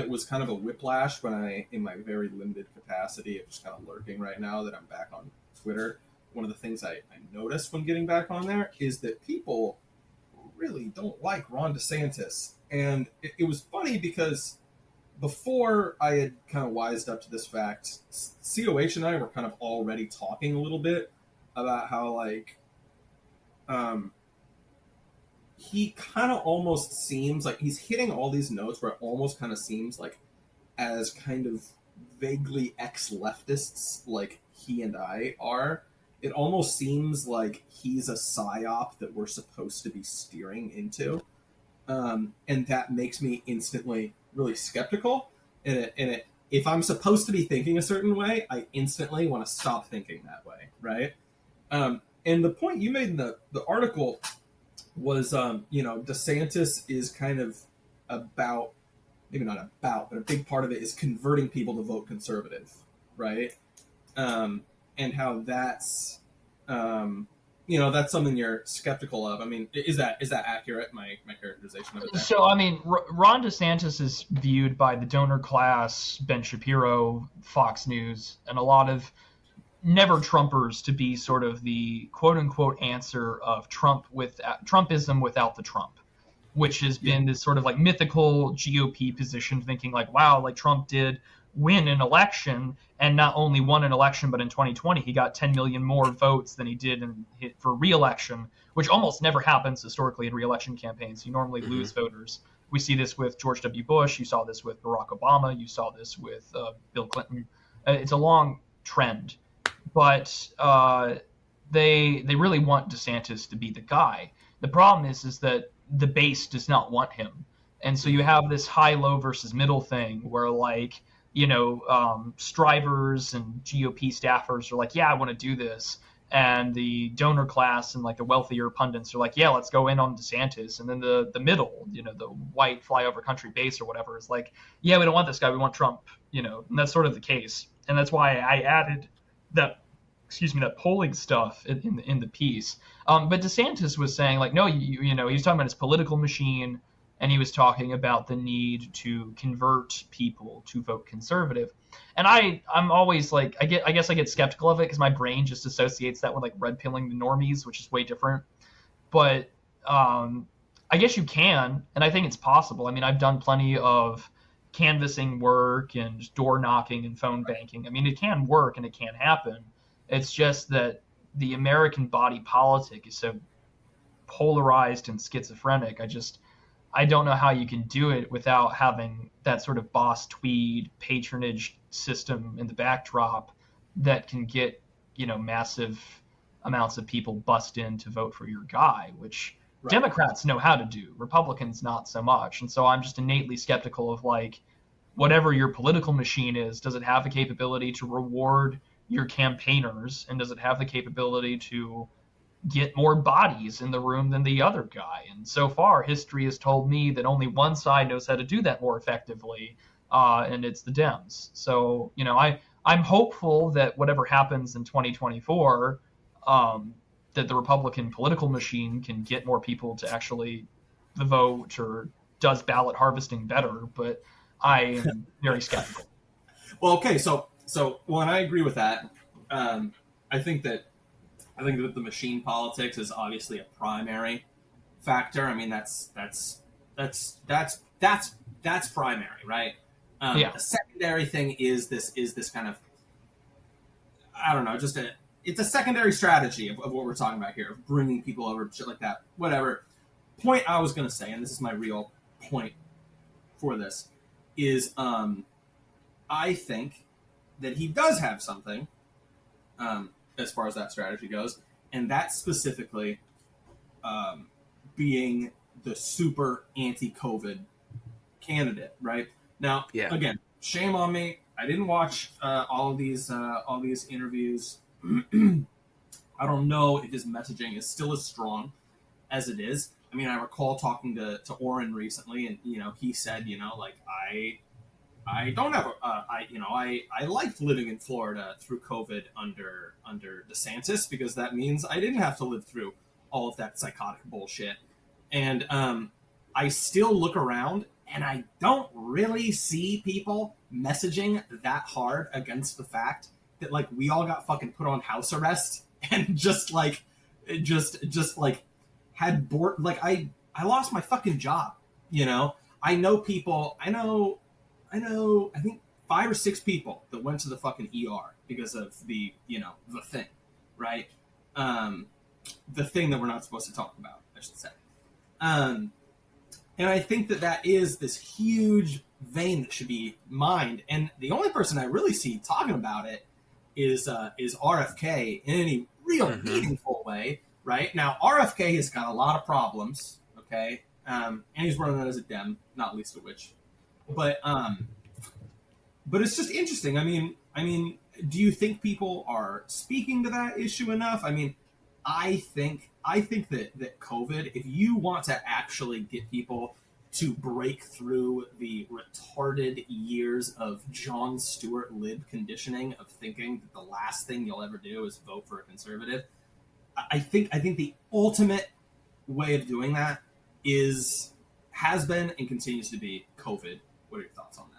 was kind of a whiplash when in my very limited capacity of just kind of lurking right now that I'm back on Twitter, one of the things I noticed when getting back on there is that people really don't like Ron DeSantis. And it was funny because before I had kind of wised up to this fact, COH and I were kind of already talking a little bit about how like he kind of almost seems like he's hitting all these notes where it almost kind of seems like as kind of vaguely ex-leftists like he and I are, it almost seems like he's a psyop that we're supposed to be steering into. And that makes me instantly really skeptical. And if I'm supposed to be thinking a certain way, I instantly want to stop thinking that way, right? And the point you made in the article was, DeSantis is kind of about, maybe not about, but a big part of it is converting people to vote conservative, right? And how that's, that's something you're skeptical of. I mean, is that accurate, my characterization of it there? So, I mean, Ron DeSantis is viewed by the donor class, Ben Shapiro, Fox News, and a lot of never-Trumpers to be sort of the quote-unquote answer of Trumpism without the Trump, which has been this sort of like mythical GOP position, thinking like, wow, like Trump did win an election, and not only won an election, but in 2020 he got 10 million more votes than he did for re-election, which almost never happens historically in re-election campaigns. You normally lose voters. We see this with George W. Bush. You saw this with Barack Obama. You saw this with Bill Clinton. It's a long trend, but they really want DeSantis to be the guy. The problem is that the base does not want him, and so you have this high-low versus middle thing where, like, strivers and GOP staffers are like, yeah, I want to do this. And the donor class and like the wealthier pundits are like, yeah, let's go in on DeSantis. And then the middle, the white flyover country base or whatever is like, yeah, we don't want this guy. We want Trump, and that's sort of the case. And that's why I added that polling stuff in the piece. But DeSantis was saying like, no, he was talking about his political machine, and he was talking about the need to convert people to vote conservative. And I'm always like, I guess I get skeptical of it because my brain just associates that with like red pilling the normies, which is way different. But I guess you can, and I think it's possible. I mean, I've done plenty of canvassing work and door knocking and phone banking. I mean, it can work and it can happen. It's just that the American body politic is so polarized and schizophrenic. I don't know how you can do it without having that sort of boss tweed patronage system in the backdrop that can get, massive amounts of people bust in to vote for your guy, which Democrats know how to do, Republicans not so much. And so I'm just innately skeptical of like, whatever your political machine is, does it have the capability to reward your campaigners, and does it have the capability to get more bodies in the room than the other guy? And so far, history has told me that only one side knows how to do that more effectively, and it's the Dems. So, I'm hopeful that whatever happens in 2024, that the Republican political machine can get more people to actually vote or does ballot harvesting better, but I am very skeptical. Well, okay, so and I agree with that. I think that the machine politics is obviously a primary factor. I mean, that's primary, right? The secondary thing is this kind of, I don't know, it's a secondary strategy of what we're talking about here, of bringing people over, shit like that, whatever. Point I was going to say, and this is my real point for this, is I think that he does have something, as far as that strategy goes, and that's specifically being the super anti-COVID candidate, right? Now, again, shame on me. I didn't watch all these interviews. I don't know if his messaging is still as strong as it is. I mean, I recall talking to Oren recently, and he said, like, I don't have I liked living in Florida through COVID under DeSantis, because that means I didn't have to live through all of that psychotic bullshit. And I still look around and I don't really see people messaging that hard against the fact that like we all got fucking put on house arrest and just had bored. Like I lost my fucking job. I know people. I think 5 or 6 people that went to the fucking ER because of the thing, right? The thing that we're not supposed to talk about, I should say. And I think that is this huge vein that should be mined. And the only person I really see talking about it is RFK in any real meaningful way, right? Now, RFK has got a lot of problems, okay? And he's running as a Dem, not least of which. But it's just interesting. I mean, do you think people are speaking to that issue enough? I mean, I think that COVID, if you want to actually get people to break through the retarded years of Jon Stewart lib conditioning of thinking that the last thing you'll ever do is vote for a conservative, I think the ultimate way of doing that has been and continues to be COVID. What are your thoughts on that?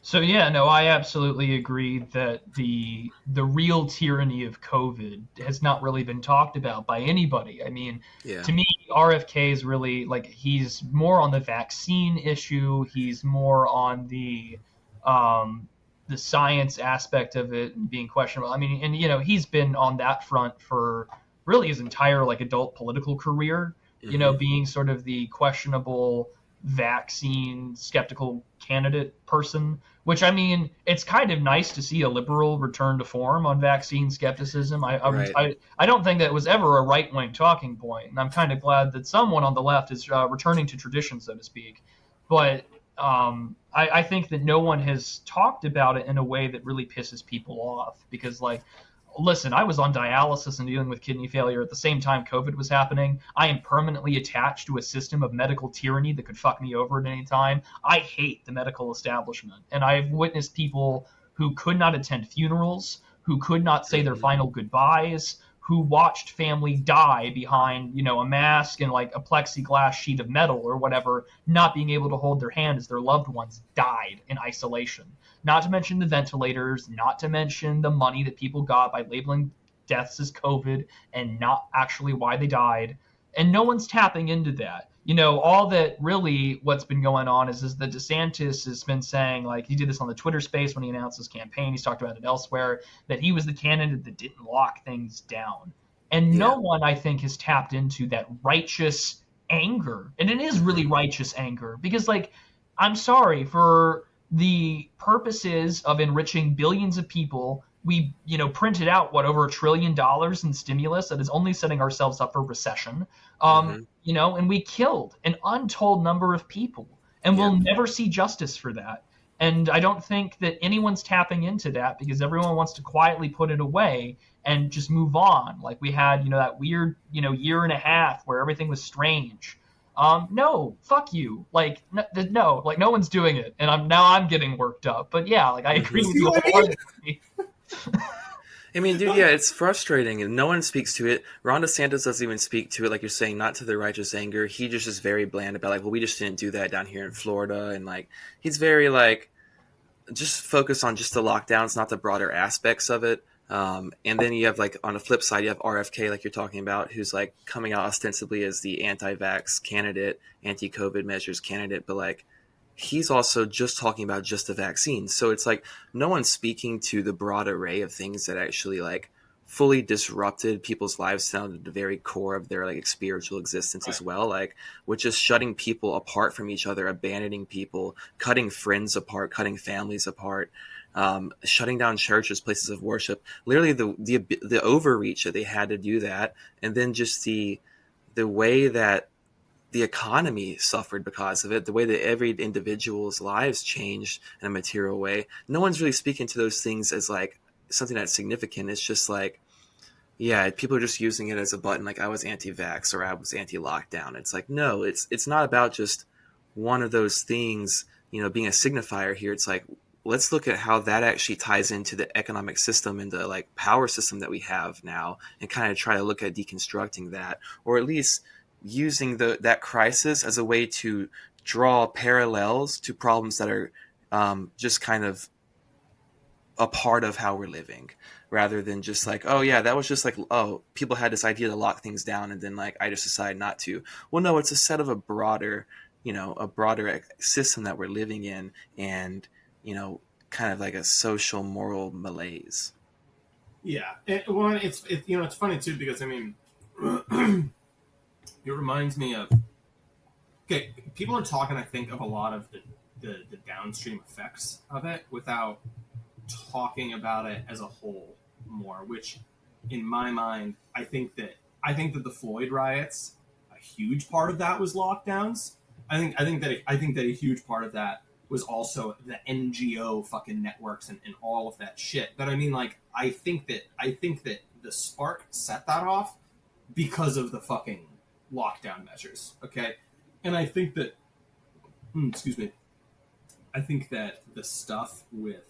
So yeah, no, I absolutely agree that the real tyranny of COVID has not really been talked about by anybody. I mean, to me, RFK is really like, he's more on the vaccine issue. He's more on the the science aspect of it being questionable. I mean, and he's been on that front for really his entire like adult political career. Being sort of the questionable vaccine skeptical candidate person, which I mean, it's kind of nice to see a liberal return to form on vaccine skepticism. I don't think that was ever a right-wing talking point, and I'm kind of glad that someone on the left is returning to tradition, so to speak. But I think that no one has talked about it in a way that really pisses people off, because like, listen, I was on dialysis and dealing with kidney failure at the same time COVID was happening. I am permanently attached to a system of medical tyranny that could fuck me over at any time. I hate the medical establishment. And I've witnessed people who could not attend funerals, who could not say their final goodbyes, who watched family die behind, a mask and like a plexiglass sheet of metal or whatever, not being able to hold their hand as their loved ones died in isolation. Not to mention the ventilators, not to mention the money that people got by labeling deaths as COVID and not actually why they died. And no one's tapping into that. All that really what's been going on is that DeSantis has been saying, like, he did this on the Twitter space when he announced his campaign. He's talked about it elsewhere, that he was the candidate that didn't lock things down. And no one, I think, has tapped into that righteous anger. And it is really righteous anger because, like, I'm sorry, for the purposes of enriching billions of people, we, printed out over $1 trillion in stimulus that is only setting ourselves up for recession. And we killed an untold number of people, and we'll never see justice for that. And I don't think that anyone's tapping into that because everyone wants to quietly put it away and just move on. Like we had, that weird, year and a half where everything was strange. No, fuck you. Like, no, like no one's doing it. And I'm getting worked up. But yeah, like I agree with you wholeheartedly. I mean, dude, yeah, it's frustrating, and no one speaks to it. Ron DeSantis doesn't even speak to it, like you're saying, not to the righteous anger. He just is very bland about, like, well, we just didn't do that down here in Florida, and, like, he's very, like, just focused on just the lockdowns, not the broader aspects of it. And then you have, like, on the flip side, you have RFK, like you're talking about, who's, like, coming out ostensibly as the anti-vax candidate, anti-COVID measures candidate, but, like, he's also just talking about just the vaccine. So it's like no one's speaking to the broad array of things that actually like fully disrupted people's lives down to the very core of their like spiritual existence as well. Like which is shutting people apart from each other, abandoning people, cutting friends apart, cutting families apart, shutting down churches, places of worship, literally the overreach that they had to do that. And then just the way that the economy suffered because of it, the way that every individual's lives changed in a material way. No one's really speaking to those things as like something that's significant. It's just like, yeah, people are just using it as a button. Like I was anti-vax or I was anti-lockdown. It's like, no, it's not about just one of those things, being a signifier here. It's like, let's look at how that actually ties into the economic system and the like power system that we have now and kind of try to look at deconstructing that, or at least using that crisis as a way to draw parallels to problems that are just kind of a part of how we're living, rather than just like, oh yeah, that was just like, oh, people had this idea to lock things down and then like I just decided not to. Well, no, it's a set of a broader system that we're living in, and kind of like a social moral malaise. Yeah, it's funny too because I mean. It reminds me of people are talking, I think, of a lot of the downstream effects of it without talking about it as a whole more, which in my mind, I think that the Floyd riots, a huge part of that was lockdowns. I think that a huge part of that was also the NGO fucking networks and all of that shit. But I mean, like, I think that the spark set that off because of the fucking lockdown measures, okay? And I think that, I think that the stuff with,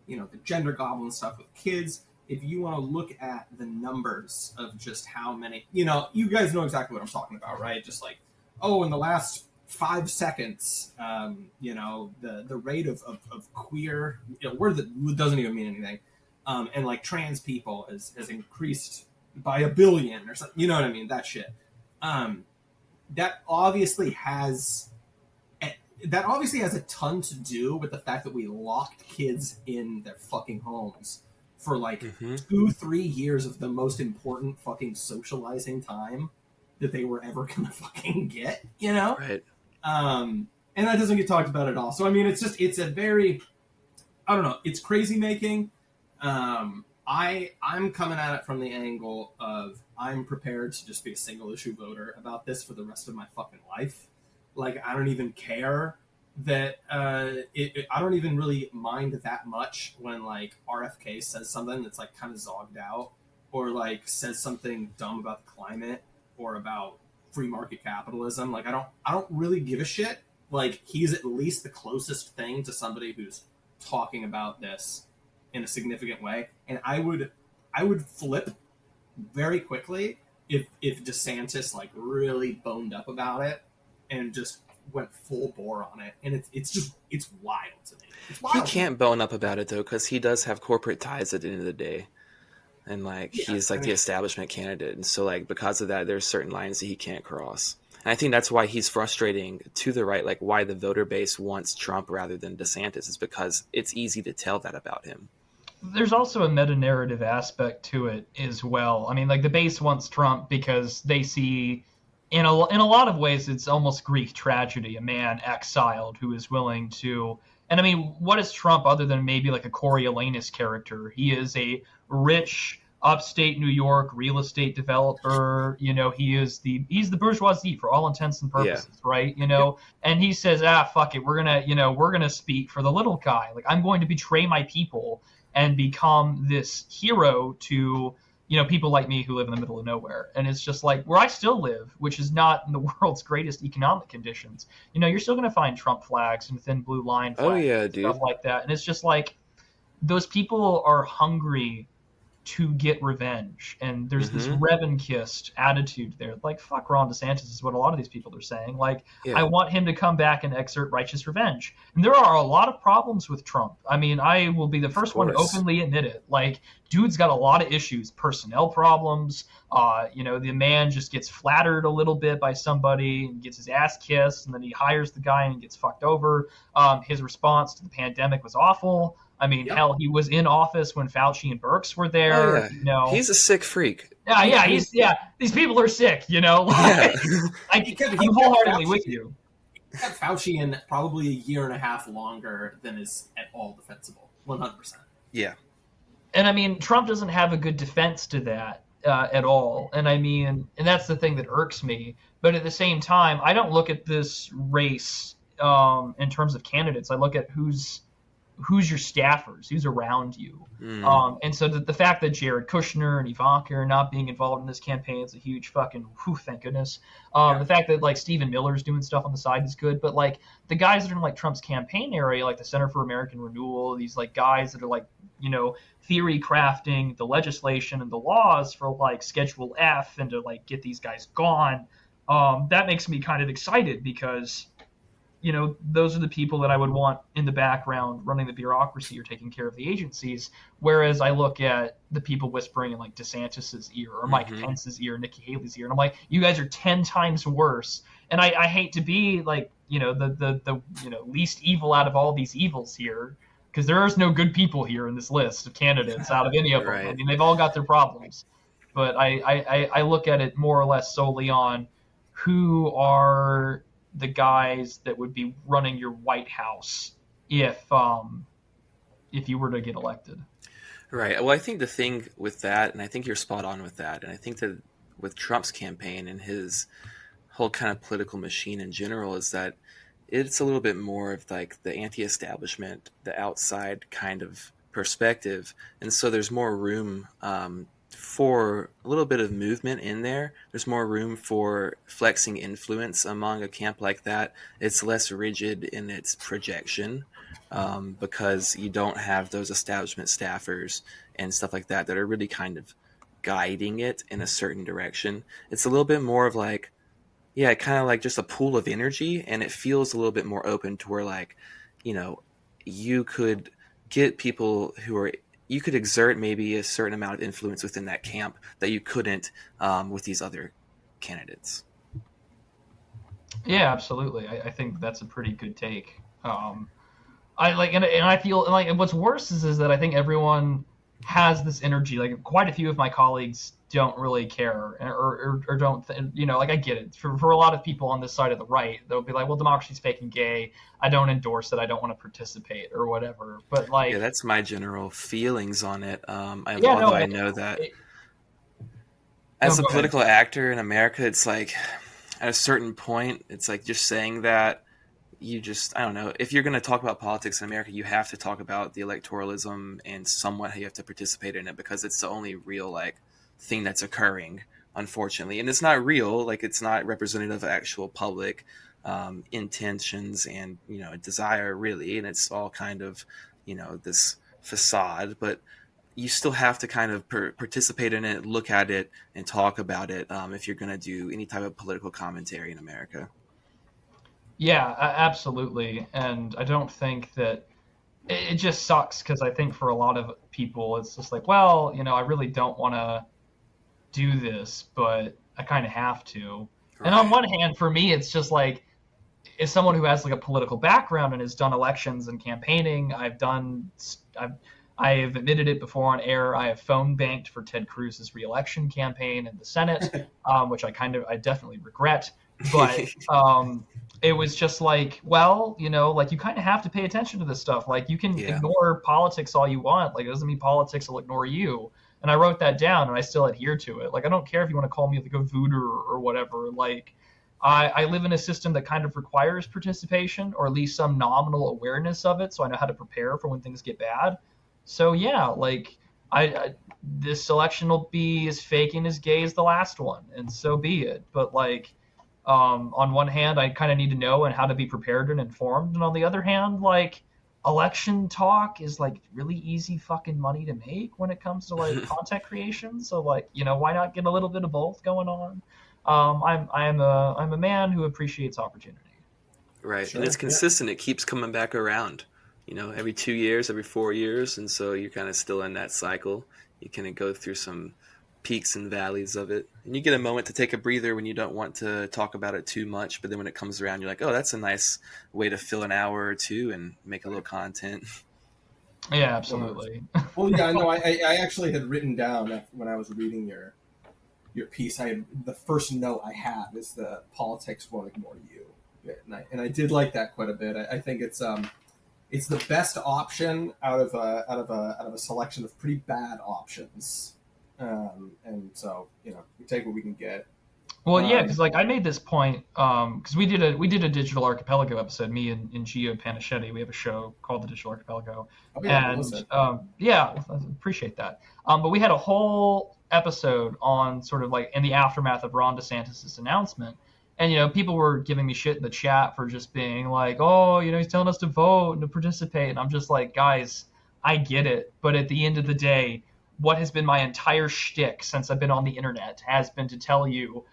the gender goblin stuff with kids, if you want to look at the numbers of just how many, you guys know exactly what I'm talking about, right? Just like, oh, in the last 5 seconds, the rate of queer, word that doesn't even mean anything, and like trans people has increased by 1 billion or something, you know what I mean? That shit. That obviously has that obviously has a ton to do with the fact that we locked kids in their fucking homes for like 2-3 years of the most important fucking socializing time that they were ever gonna fucking get, you know? Right. And that doesn't get talked about at all. So I mean, it's a very, I don't know, it's crazy making. I'm coming at it from the angle of I'm prepared to just be a single issue voter about this for the rest of my fucking life. Like, I don't even care that I don't even really mind that much when like RFK says something that's like kind of zogged out, or like says something dumb about the climate or about free market capitalism. Like, I don't really give a shit. Like, he's at least the closest thing to somebody who's talking about this in a significant way. And I would flip very quickly if DeSantis like really boned up about it and just went full bore on it. And it's wild to me. It's wild. He can't bone up about it though, because he does have corporate ties at the end of the day. And like he's like the establishment candidate. And so like because of that, there's certain lines that he can't cross. And I think that's why he's frustrating to the right, like why the voter base wants Trump rather than DeSantis, is because it's easy to tell that about him. There's also a meta-narrative aspect to it as well. I mean, like the base wants Trump because they see, in a lot of ways, it's almost Greek tragedy, a man exiled who is willing to, and I mean, what is Trump other than maybe like a Coriolanus character? He is a rich upstate New York real estate developer. You know, he's the bourgeoisie for all intents and purposes, right? You know, and he says, fuck it, we're gonna speak for the little guy. Like, I'm going to betray my people and become this hero to, you know, people like me who live in the middle of nowhere. And it's just like where I still live, which is not in the world's greatest economic conditions. You know, you're still going to find Trump flags and thin blue line flags and stuff like that. And it's just like those people are hungry to get revenge. And there's this Revan-kissed attitude there. Like, fuck Ron DeSantis is what a lot of these people are saying. Like, I want him to come back and exert righteous revenge. And there are a lot of problems with Trump. I mean, I will be the first one to openly admit it. Like, dude's got a lot of issues, personnel problems. You know, the man just gets flattered a little bit by somebody and gets his ass kissed, and then he hires the guy and gets fucked over. His response to the pandemic was awful. I mean, hell, he was in office when Fauci and Birx were there. You know, he's a sick freak. These people are sick. You know, like, I'm wholeheartedly with you. He kept Fauci in probably a year and a half longer than is at all defensible. 100%. Yeah. And I mean, Trump doesn't have a good defense to that at all. And I mean, and that's the thing that irks me. But at the same time, I don't look at this race in terms of candidates. I look at who's your staffers, who's around you. And so the fact that Jared Kushner and Ivanka are not being involved in this campaign is a huge fucking thank goodness. The fact that like Stephen Miller's doing stuff on the side is good, but like the guys that are in like Trump's campaign area, like the Center for American Renewal, these like guys that are like, you know, theory crafting the legislation and the laws for like Schedule F and to like get these guys gone, that makes me kind of excited because, you know, those are the people that I would want in the background running the bureaucracy or taking care of the agencies. Whereas I look at the people whispering in like DeSantis's ear or Mike Pence's ear, Nikki Haley's ear, and I'm like, you guys are 10 times worse. And I hate to be like, you know, the you know, least evil out of all these evils here, because there is no good people here in this list of candidates out of any of them. I mean, they've all got their problems. But I look at it more or less solely on who are the guys that would be running your White House if you were to get elected. Right. Well, I think the thing with that, and I think you're spot on with that, and I think that with Trump's campaign and his whole kind of political machine in general is that it's a little bit more of like the anti-establishment, the outside kind of perspective. And so there's more room for a little bit of movement in there. There's more room for flexing influence among a camp like that. It's less rigid in its projection because you don't have those establishment staffers and stuff like that are really kind of guiding it in a certain direction. It's a little bit more of like, kind of like just a pool of energy, and it feels a little bit more open to where like, you know, you could get people you could exert maybe a certain amount of influence within that camp that you couldn't with these other candidates. Yeah, absolutely. I think that's a pretty good take. I like, and I feel like, and what's worse is that I think everyone has this energy. Like, quite a few of my colleagues don't really care, or don't, like, I get it. For a lot of people on this side of the right, they'll be like, well, democracy's fake and gay. I don't endorse it. I don't want to participate or whatever. But like, Yeah, that's my general feelings on it. yeah, Although no, I know that no, as a go ahead. political actor in America, it's like at a certain point, it's like just saying that I don't know, if you're going to talk about politics in America, you have to talk about the electoralism and somewhat how you have to participate in it, because it's the only real like thing that's occurring, unfortunately. And it's not real, like it's not representative of actual public intentions and, desire, really. And it's all kind of, this facade, but you still have to kind of participate in it, look at it, and talk about it if you're going to do any type of political commentary in America. Yeah, absolutely. And I don't think that it just sucks, because I think for a lot of people, it's just like, well, I really don't want to do this, but I kind of have to. Right. And on one hand, for me, it's just like, as someone who has like a political background and has done elections and campaigning, I've admitted it before on air. I have phone banked for Ted Cruz's re-election campaign in the Senate, which I definitely regret. But it was just like, well, like, you kind of have to pay attention to this stuff. Like, you can ignore politics all you want. Like, it doesn't mean politics will ignore you. And I wrote that down, and I still adhere to it. Like, I don't care if you want to call me like a voodoo or whatever. Like, I live in a system that kind of requires participation, or at least some nominal awareness of it, so I know how to prepare for when things get bad. So yeah, like, this election will be as fake and as gay as the last one, and so be it. But like, on one hand, I kind of need to know and how to be prepared and informed, and on the other hand, like, election talk is like really easy fucking money to make when it comes to like content creation. So like, why not get a little bit of both going on? I'm a man who appreciates opportunity. Right. Sure, And it's consistent. It keeps coming back around, every 2 years, every 4 years. And so you're kind of still in that cycle. You kind of go through some peaks and valleys of it. And you get a moment to take a breather when you don't want to talk about it too much. But then when it comes around, you're like, oh, that's a nice way to fill an hour or two and make a little content. Yeah, absolutely. Well, yeah, no, I actually had written down when I was reading your piece, the first note I have is the politics won't ignore you. And I did like that quite a bit. I think it's the best option out of a selection of pretty bad options. And so, we take what we can get. Well, yeah, because like, I made this point because we did a Digital Archipelago episode. Me and Gio Panischetti, we have a show called the Digital Archipelago, and I appreciate that. But we had a whole episode on sort of like in the aftermath of Ron DeSantis' announcement, and people were giving me shit in the chat for just being like, oh, he's telling us to vote and to participate, and I'm just like, guys, I get it, but at the end of the day, what has been my entire shtick since I've been on the internet has been to tell you,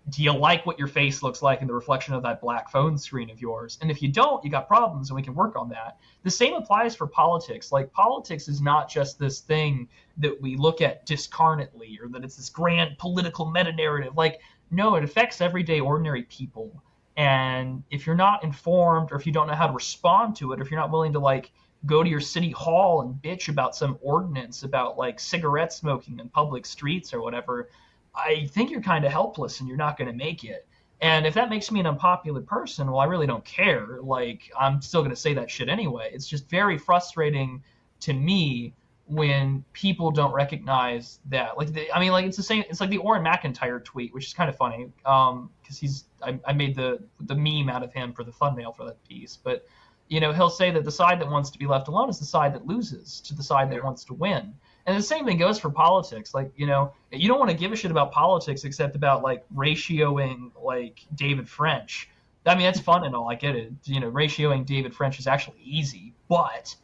do you like what your face looks like in the reflection of that black phone screen of yours? And if you don't, you got problems, and we can work on that. The same applies for politics. Like, politics is not just this thing that we look at discarnately, or that it's this grand political meta-narrative. Like, no, it affects everyday ordinary people. And if you're not informed, or if you don't know how to respond to it, or if you're not willing to, like, go to your city hall and bitch about some ordinance about, like, cigarette smoking in public streets or whatever, I think you're kind of helpless and you're not going to make it. And if that makes me an unpopular person, well, I really don't care. Like, I'm still going to say that shit anyway. It's just very frustrating to me when people don't recognize that. Like, it's the same. It's like the Orrin McIntyre tweet, which is kind of funny because I made the meme out of him for the thumbnail for that piece. But, he'll say that the side that wants to be left alone is the side that loses to the side that wants to win. And the same thing goes for politics. Like, you don't want to give a shit about politics except about, like, ratioing, like, David French. I mean, that's fun and all. I get it. Ratioing David French is actually easy. But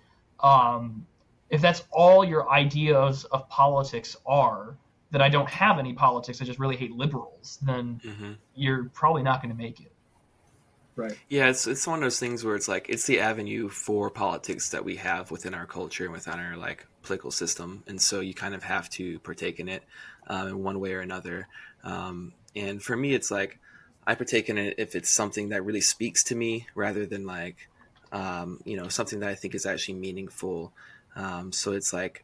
if that's all your ideas of politics are, that I don't have any politics, I just really hate liberals, then you're probably not going to make it. Right. Yeah, it's one of those things where it's like, it's the avenue for politics that we have within our culture and within our, like, political system, and so you kind of have to partake in it in one way or another. And for me, it's like, I partake in it if it's something that really speaks to me rather than like, something that I think is actually meaningful. So it's like,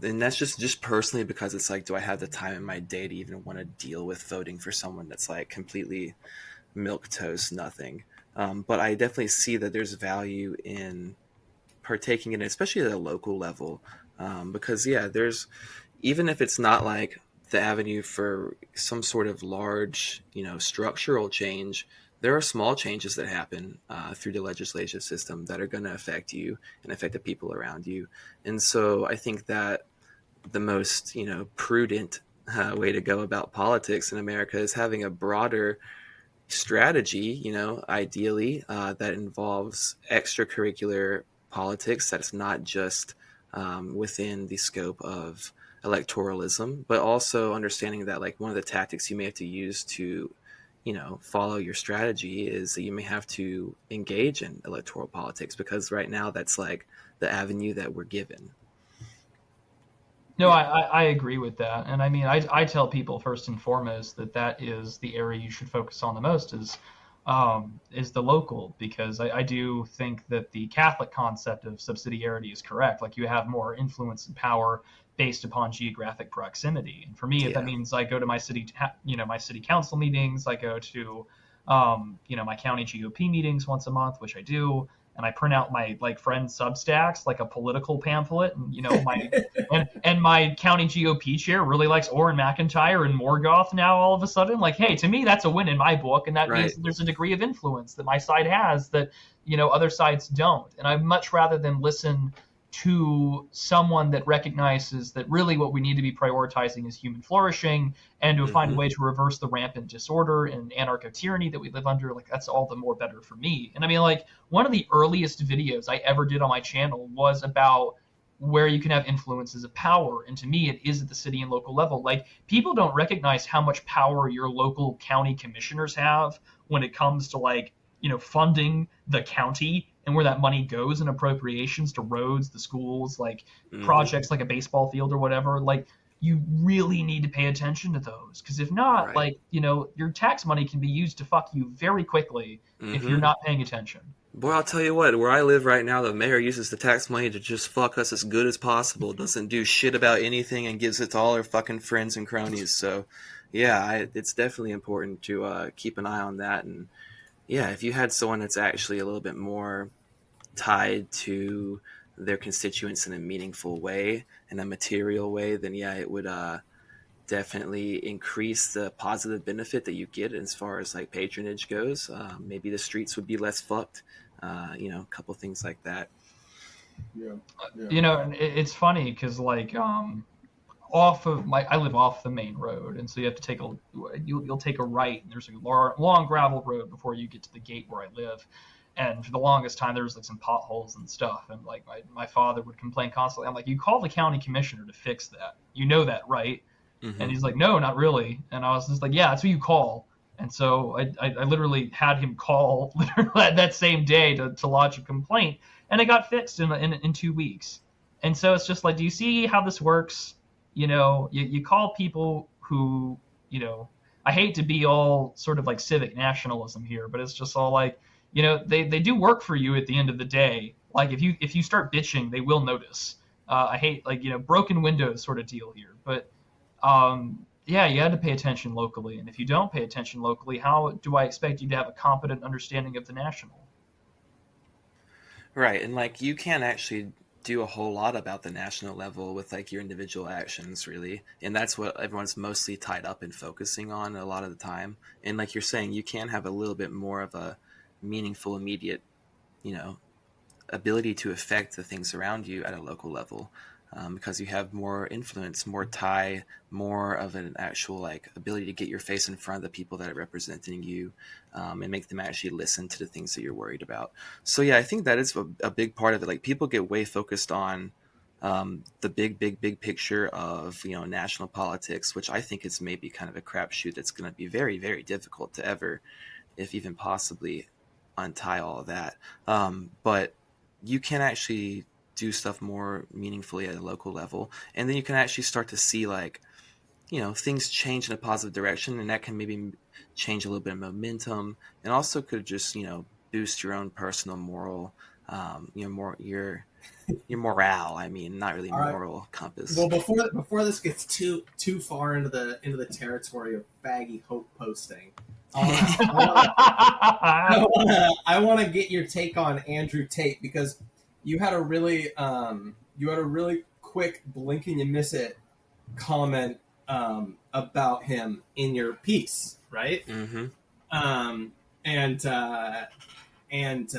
and that's just personally because it's like, do I have the time in my day to even want to deal with voting for someone that's like completely milk toast, nothing. But I definitely see that there's value in partaking in it, especially at a local level, because there's, even if it's not like the avenue for some sort of large, structural change, there are small changes that happen through the legislative system that are going to affect you and affect the people around you. And so I think that the most, prudent way to go about politics in America is having a broader strategy, ideally, that involves extracurricular politics that's not just within the scope of electoralism, but also understanding that like one of the tactics you may have to use to, follow your strategy is that you may have to engage in electoral politics, because right now that's like the avenue that we're given. No, I agree with that. And I mean, I tell people first and foremost that is the area you should focus on the most is the local, because I do think that the Catholic concept of subsidiarity is correct. Like you have more influence and power based upon geographic proximity. And for me, if that means I go to my city, my city council meetings, I go to, my county GOP meetings once a month, which I do, and I print out my like friend Substacks, like a political pamphlet, and my and my county GOP chair really likes Orrin McIntyre and Morgoth now all of a sudden. Like, hey, to me that's a win in my book, and that means that there's a degree of influence that my side has that other sides don't. And I'd much rather than listen to someone that recognizes that really what we need to be prioritizing is human flourishing, and to find a way to reverse the rampant disorder and anarcho-tyranny that we live under. Like, that's all the more better for me. And I mean, like, one of the earliest videos I ever did on my channel was about where you can have influences of power. And to me, it is at the city and local level. Like, people don't recognize how much power your local county commissioners have when it comes to, like, funding the county and where that money goes in appropriations to roads, the schools, like projects like a baseball field or whatever. Like, you really need to pay attention to those, because if not, like, your tax money can be used to fuck you very quickly if you're not paying attention. Boy, I'll tell you what, where I live right now, the mayor uses the tax money to just fuck us as good as possible, doesn't do shit about anything, and gives it to all our fucking friends and cronies. So, yeah, it's definitely important to keep an eye on that. And yeah, if you had someone that's actually a little bit more tied to their constituents in a meaningful way, in a material way, then yeah, it would definitely increase the positive benefit that you get as far as like patronage goes. Maybe the streets would be less fucked, a couple things like that. Yeah. And it's funny because like I live off the main road, and so you have to take you'll take a right, and there's a long gravel road before you get to the gate where I live. And for the longest time, there was like some potholes and stuff, and like my father would complain constantly. I'm like, you call the county commissioner to fix that, that, right? And he's like, no, not really. And I was just like, yeah, that's who you call. And so I literally had him call that same day to lodge a complaint, and it got fixed in 2 weeks. And so it's just like, do you see how this works? You call people who, I hate to be all sort of like civic nationalism here, but it's just all like, they do work for you at the end of the day. Like if you start bitching, they will notice. I hate like, broken windows sort of deal here, but yeah, you had to pay attention locally. And if you don't pay attention locally, how do I expect you to have a competent understanding of the national? Right. And like, you can't actually do a whole lot about the national level with like your individual actions, really. And that's what everyone's mostly tied up in focusing on a lot of the time. And like you're saying, you can have a little bit more of a meaningful, immediate, ability to affect the things around you at a local level, because you have more influence, more tie, more of an actual like ability to get your face in front of the people that are representing you, and make them actually listen to the things that you're worried about. So yeah, I think that is a big part of it. Like, people get way focused on the big picture of national politics, which I think is maybe kind of a crapshoot that's going to be very, very difficult to ever, if even possibly, untie all of that. But you can actually do stuff more meaningfully at a local level, and then you can actually start to see like things change in a positive direction, and that can maybe change a little bit of momentum, and also could just boost your own personal moral, more your morale. I mean, not really moral compass. Well, before this gets too far into the territory of baggy hope posting, I want to get your take on Andrew Tate, because you had a really quick blink and you miss it comment about him in your piece, right? Mm-hmm. And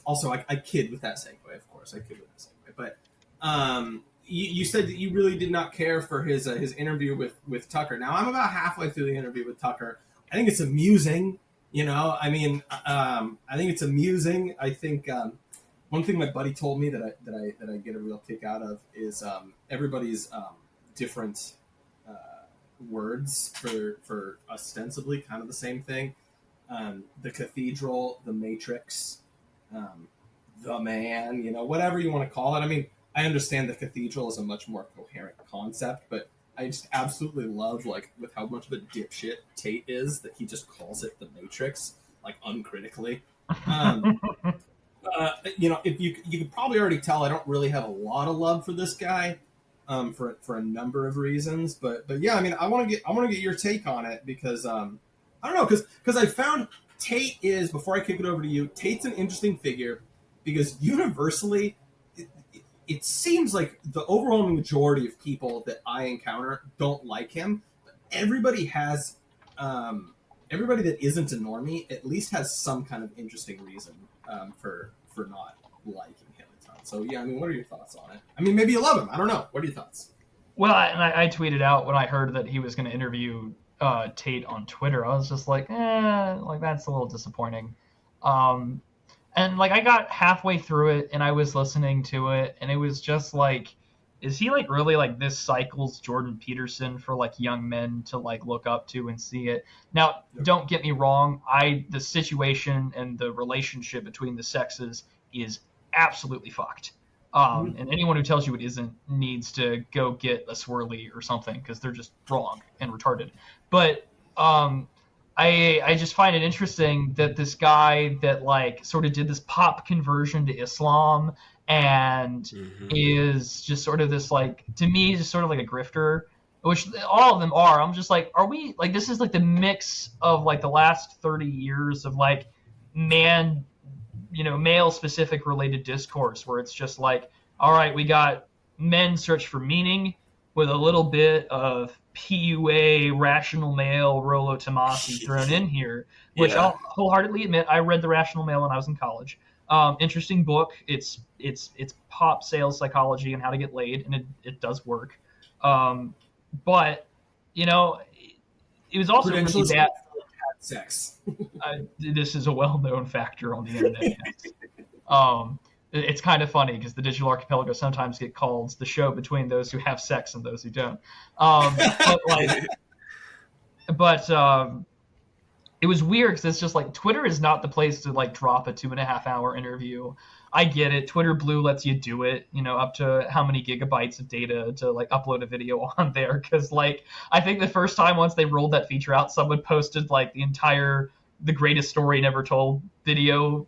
also I kid with that segue, of course. I kid with that segue, but you said that you really did not care for his interview with Tucker. Now I'm about halfway through the interview with Tucker. I think it's amusing. I think it's amusing. I think one thing my buddy told me that I get a real kick out of is everybody's different words for ostensibly kind of the same thing. The cathedral, the matrix, the man, whatever you want to call it. I mean, I understand the cathedral is a much more coherent concept, but I just absolutely love with how much of a dipshit Tate is that he just calls it the matrix, uncritically. If you could probably already tell, I don't really have a lot of love for this guy, for a number of reasons. But yeah, I mean, I want to get your take on it, because I don't know, because I found Tate is, before I kick it over to you, Tate's an interesting figure, because universally, it seems like the overwhelming majority of people that I encounter don't like him. But everybody has, everybody that isn't a normie at least has some kind of interesting reason for not liking him a ton. So yeah, I mean, what are your thoughts on it? I mean, maybe you love him. I don't know. What are your thoughts? Well, I tweeted out when I heard that he was going to interview Tate on Twitter. I was just like, that's a little disappointing. And I got halfway through it and I was listening to it, and it was just like, is he really this cycle's Jordan Peterson for young men to look up to and see it? Now, don't get me wrong, the situation and the relationship between the sexes is absolutely fucked. And anyone who tells you it isn't needs to go get a swirly or something, because they're just wrong and retarded. But I just find it interesting that this guy that sort of did this pop conversion to Islam and is just sort of this to me just sort of like a grifter, which all of them are. I'm just are we this is the mix of the last 30 years of male specific related discourse, where it's just all right, we got men search for meaning with a little bit of PUA, rational male, Rollo Tomasi thrown in here, which I'll wholeheartedly admit I read The Rational Male when I was in college. Interesting book. It's pop sales psychology and how to get laid, and it does work. But it was also really bad. Sex. This is a well-known factor on the internet. It's kind of funny because the Digital Archipelago sometimes get called the show between those who have sex and those who don't. But it was weird because it's just Twitter is not the place to drop a 2.5-hour interview. I get it. Twitter Blue lets you do it, up to how many gigabytes of data to upload a video on there. Because I think the first time once they rolled that feature out, someone posted the greatest story never told video,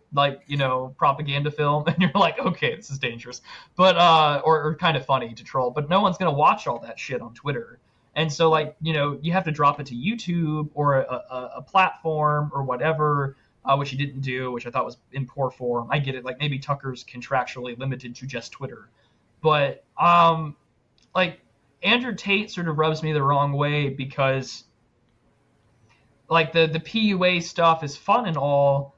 propaganda film, and you're okay, this is dangerous, but or kind of funny to troll, but no one's gonna watch all that shit on Twitter. And so you have to drop it to YouTube or a platform or whatever, which he didn't do, which I thought was in poor form. I get it, maybe Tucker's contractually limited to just Twitter, but Andrew Tate sort of rubs me the wrong way, because the PUA stuff is fun and all,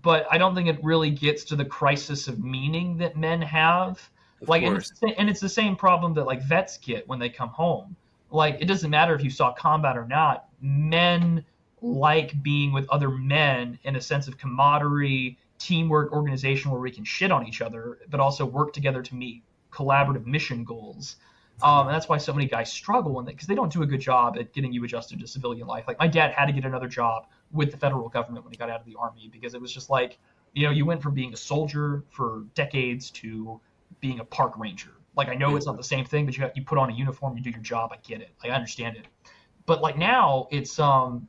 but I don't think it really gets to the crisis of meaning that men have. And it's the same problem that vets get when they come home. It doesn't matter if you saw combat or not. Men like being with other men in a sense of camaraderie, teamwork, organization, where we can shit on each other, but also work together to meet collaborative mission goals. And that's why so many guys struggle because they don't do a good job at getting you adjusted to civilian life. My dad had to get another job with the federal government when he got out of the army, because it was just you went from being a soldier for decades to being a park ranger Like, I know it's not the same thing, but you put on a uniform, you do your job. I get it. Like, I understand it. But like now it's so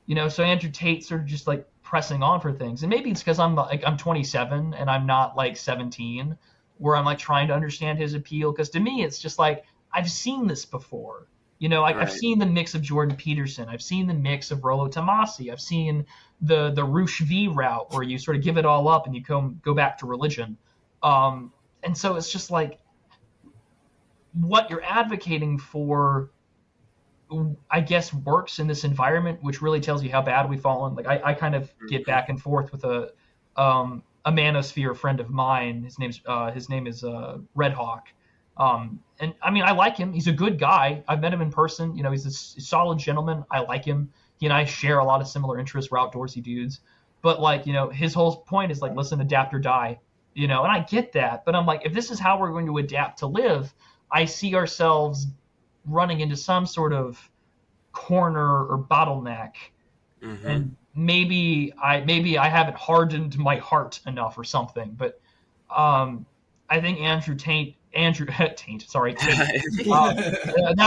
Andrew Tate sort of just like pressing on for things, and maybe it's because I'm 27 and I'm not like 17, where I'm like trying to understand his appeal. Because to me, it's just like I've seen this before. I've seen the mix of Jordan Peterson. I've seen the mix of Rollo Tomasi. I've seen the Roosh V route where you sort of give it all up and you go back to religion. And so it's just like what you're advocating for, I guess, works in this environment, which really tells you how bad we've fallen. Like I kind of get back and forth with a manosphere friend of mine. His name is Red Hawk. And I mean, I like him. He's a good guy. I've met him in person. He's a solid gentleman. I like him. He and I share a lot of similar interests. We're outdoorsy dudes. But like, his whole point is like, listen, adapt or die. And I get that. But I'm like, if this is how we're going to adapt to live, I see ourselves running into some sort of corner or bottleneck. Mm-hmm. And maybe I haven't hardened my heart enough or something. But I think Tate. That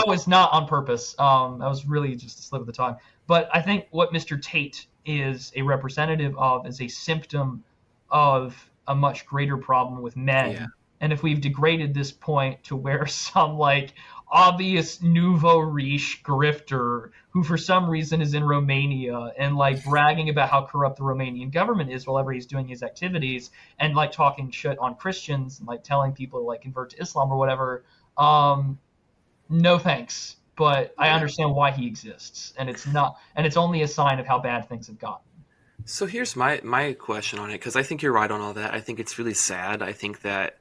was not on purpose. That was really just a slip of the tongue. But I think what Mr. Tate is a representative of is a symptom of a much greater problem with men. Yeah. And if we've degraded this point to where some like obvious nouveau riche grifter who for some reason is in Romania and like bragging about how corrupt the Romanian government is while he's doing his activities and like talking shit on Christians and like telling people to like convert to Islam or whatever, no thanks. But I understand why he exists, and it's only a sign of how bad things have gotten. So here's my question on it, because I think you're right on all that. I think it's really sad. I think that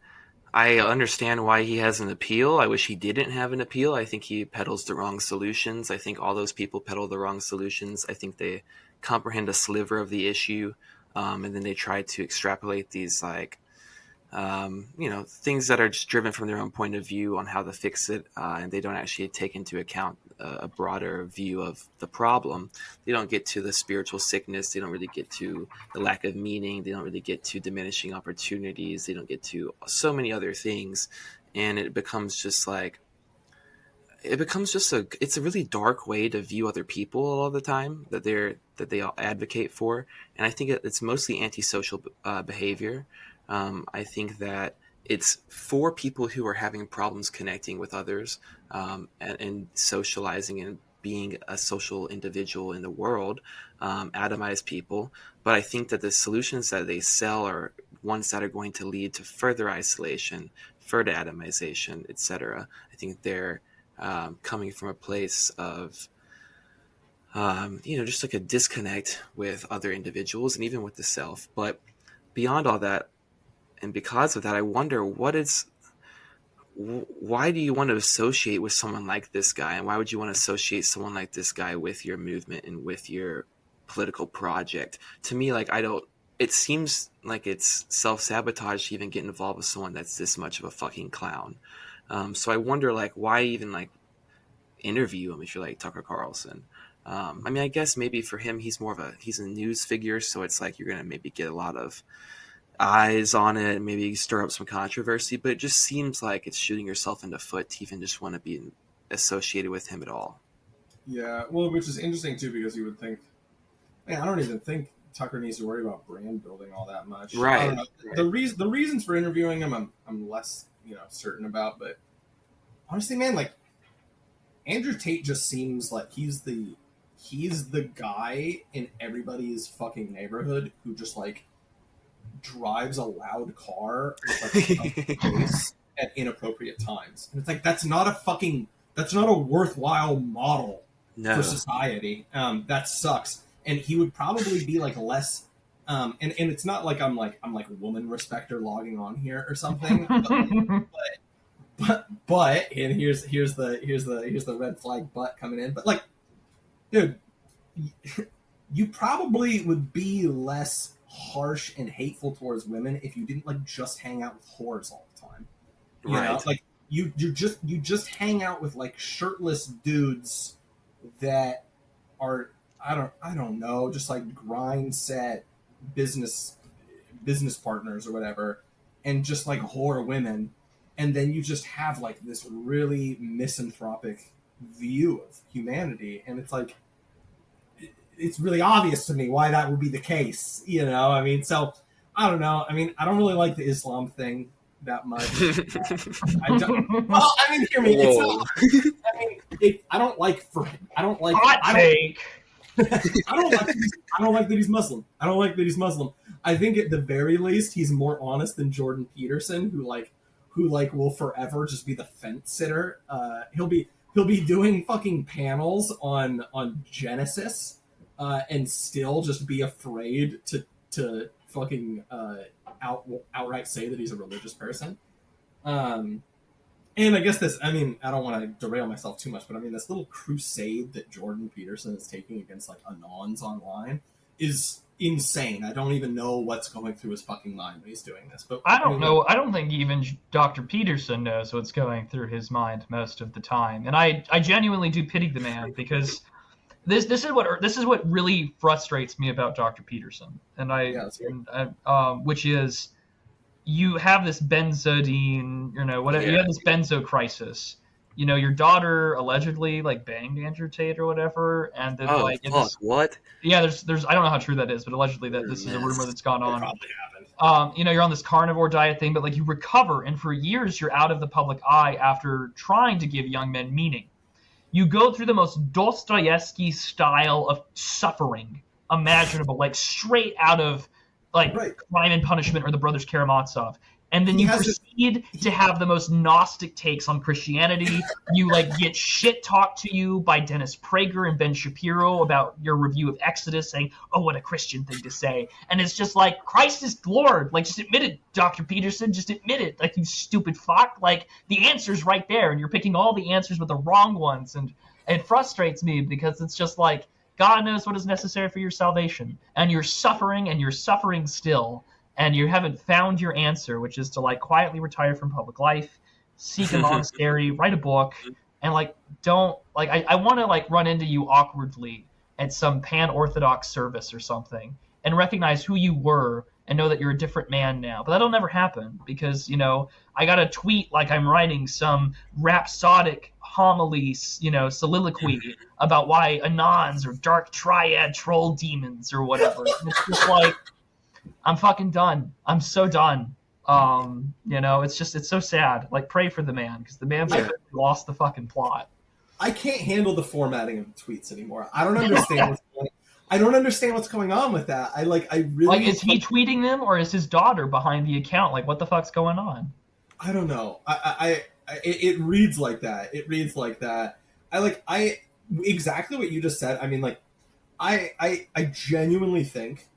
I understand why he has an appeal. I wish he didn't have an appeal. I think he peddles the wrong solutions. I think all those people peddle the wrong solutions. I think they comprehend a sliver of the issue, and then they try to extrapolate these like, things that are just driven from their own point of view on how to fix it, and they don't actually take into account a broader view of the problem. They don't get to the spiritual sickness. They don't really get to the lack of meaning. They don't really get to diminishing opportunities. They don't get to so many other things, and it becomes just it's a really dark way to view other people all the time that they all advocate for. And I think it's mostly antisocial behavior. I think that it's for people who are having problems connecting with others, and socializing and being a social individual in the world, atomized people. But I think that the solutions that they sell are ones that are going to lead to further isolation, further atomization, etc. I think they're coming from a place of, just like a disconnect with other individuals and even with the self. But beyond all that, and because of that, I wonder why do you want to associate with someone like this guy? And why would you want to associate someone like this guy with your movement and with your political project? To me, it seems like it's self-sabotage to even get involved with someone that's this much of a fucking clown. So I wonder, why even, interview him if you're like Tucker Carlson? I guess maybe for him, he's a news figure. So it's like, you're going to maybe get a lot of eyes on it, maybe stir up some controversy, but it just seems like it's shooting yourself in the foot to even just want to be associated with him at all. Yeah, well, which is interesting too, because you would think, man, I don't even think Tucker needs to worry about brand building all that much. Right. I don't know. Right. The reasons for interviewing him, I'm less certain about, but honestly, man, Andrew Tate just seems like he's the guy in everybody's fucking neighborhood who just drives a loud car with a face at inappropriate times. And it's like, that's not a worthwhile model for society. That sucks. And he would probably be less, and it's not like I'm woman respecter logging on here or something, but and here's the red flag butt coming in. But dude, you probably would be less harsh and hateful towards women if you didn't just hang out with whores all the time. You know? You just hang out with shirtless dudes that are I don't know, just grind set business partners or whatever, and just whore women. and then you just have like this really misanthropic view of humanity, and it's like it's really obvious to me why that would be the case, you know. I mean, so I don't know. I mean, I don't really like the Islam thing that much. I don't. Well, I mean, hear me. It's not, I mean, I don't like. I don't like. Hot take. I don't like that he's Muslim. I don't like that he's Muslim. I think at the very least he's more honest than Jordan Peterson, who will forever just be the fence sitter. He'll be doing fucking panels on Genesis, and still just be afraid to fucking outright say that he's a religious person. And I guess I don't want to derail myself too much, but I mean, this little crusade that Jordan Peterson is taking against like Anons online is insane. I don't even know what's going through his fucking mind when he's doing this. But I don't know. I don't think even Dr. Peterson knows what's going through his mind most of the time. And I genuinely do pity the man, because this is what really frustrates me about Dr. Peterson. Which is, you have this benzodiene, you have this benzo crisis. You know, your daughter allegedly like banged Andrew Tate or whatever, and then what? Yeah, there's I don't know how true that is, but allegedly this is a rumor that's gone on. Probably happened. You're on this carnivore diet thing, but like you recover, and for years you're out of the public eye after trying to give young men meaning. You go through the most Dostoevsky style of suffering imaginable, like straight out of Crime and Punishment or the Brothers Karamazov. And then you proceed to have the most Gnostic takes on Christianity. You get shit talked to you by Dennis Prager and Ben Shapiro about your review of Exodus, saying, "Oh, what a Christian thing to say." And it's just like, Christ is Lord. Like, just admit it, Dr. Peterson. Just admit it. Like, you stupid fuck. Like, the answer's right there, and you're picking all the answers but the wrong ones. And it frustrates me, because it's just like, God knows what is necessary for your salvation. And you're suffering still. And you haven't found your answer, which is to quietly retire from public life, seek a monastery, write a book, and I want to run into you awkwardly at some pan-Orthodox service or something and recognize who you were and know that you're a different man now. But that'll never happen, because I got to tweet like I'm writing some rhapsodic homily, soliloquy about why Anons are dark triad troll demons or whatever. It's just like, I'm fucking done. I'm so done. It's so sad. Pray for the man, because the man lost the fucking plot. I can't handle the formatting of tweets anymore. I don't understand what's going on with that. I really is he tweeting them, or is his daughter behind the account? What the fuck's going on? I don't know. It reads like that. It reads like that. I exactly what you just said. I mean, I genuinely think.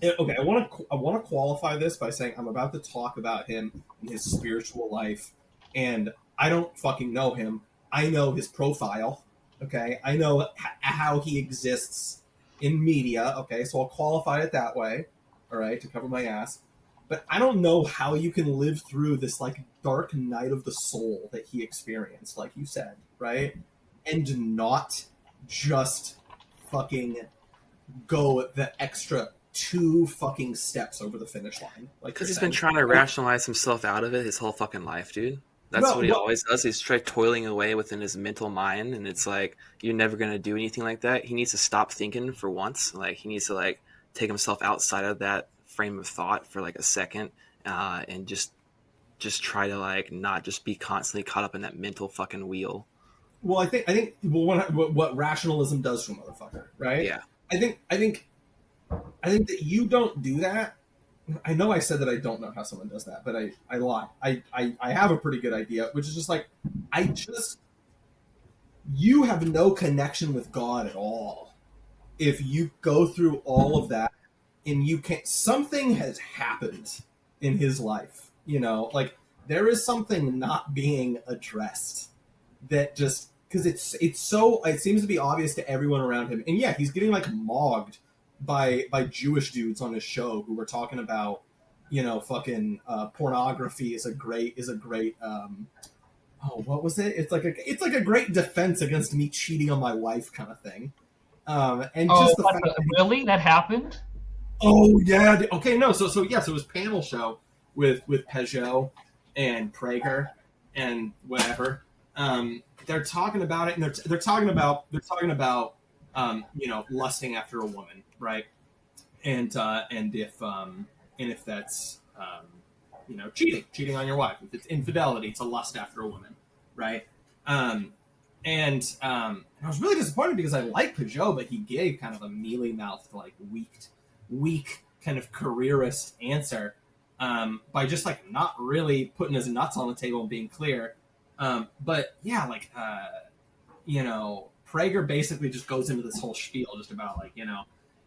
Okay, I want to qualify this by saying I'm about to talk about him and his spiritual life, and I don't fucking know him. I know his profile. Okay, I know how he exists in media. Okay, so I'll qualify it that way. All right, to cover my ass. But I don't know how you can live through this dark night of the soul that he experienced, like you said, right? And not just fucking go the extra 2 fucking steps over the finish line. Because he's been trying to rationalize himself out of it his whole fucking life, dude. That's what he always does. He's toiling away within his mental mind, and it's like, you're never going to do anything like that. He needs to stop thinking for once. He needs to take himself outside of that frame of thought for a second, and just try to not just be constantly caught up in that mental fucking wheel. Well, I think what rationalism does to a motherfucker, right? Yeah. I think that you don't do that. I know I said that I don't know how someone does that, but I lie. I have a pretty good idea, which is just you have no connection with God at all. If you go through all of that and you can't, something has happened in his life, there is something not being addressed that just, because it seems to be obvious to everyone around him. And yeah, he's getting mogged by Jewish dudes on his show who were talking about, fucking pornography is a great what was it? It's like a great defense against me cheating on my wife kind of thing. And just the fact really that happened? Oh yeah. Okay, no. So it was panel show with Peugeot and Prager and whatever. They're talking about it, and they're talking about lusting after a woman, right? And if that's cheating on your wife, if it's infidelity to lust after a woman, right? And I was really disappointed because I like Peugeot, but he gave kind of a mealy-mouthed, like weak kind of careerist answer by just like not really putting his nuts on the table and being clear. But yeah, Prager basically just goes into this whole spiel just about like,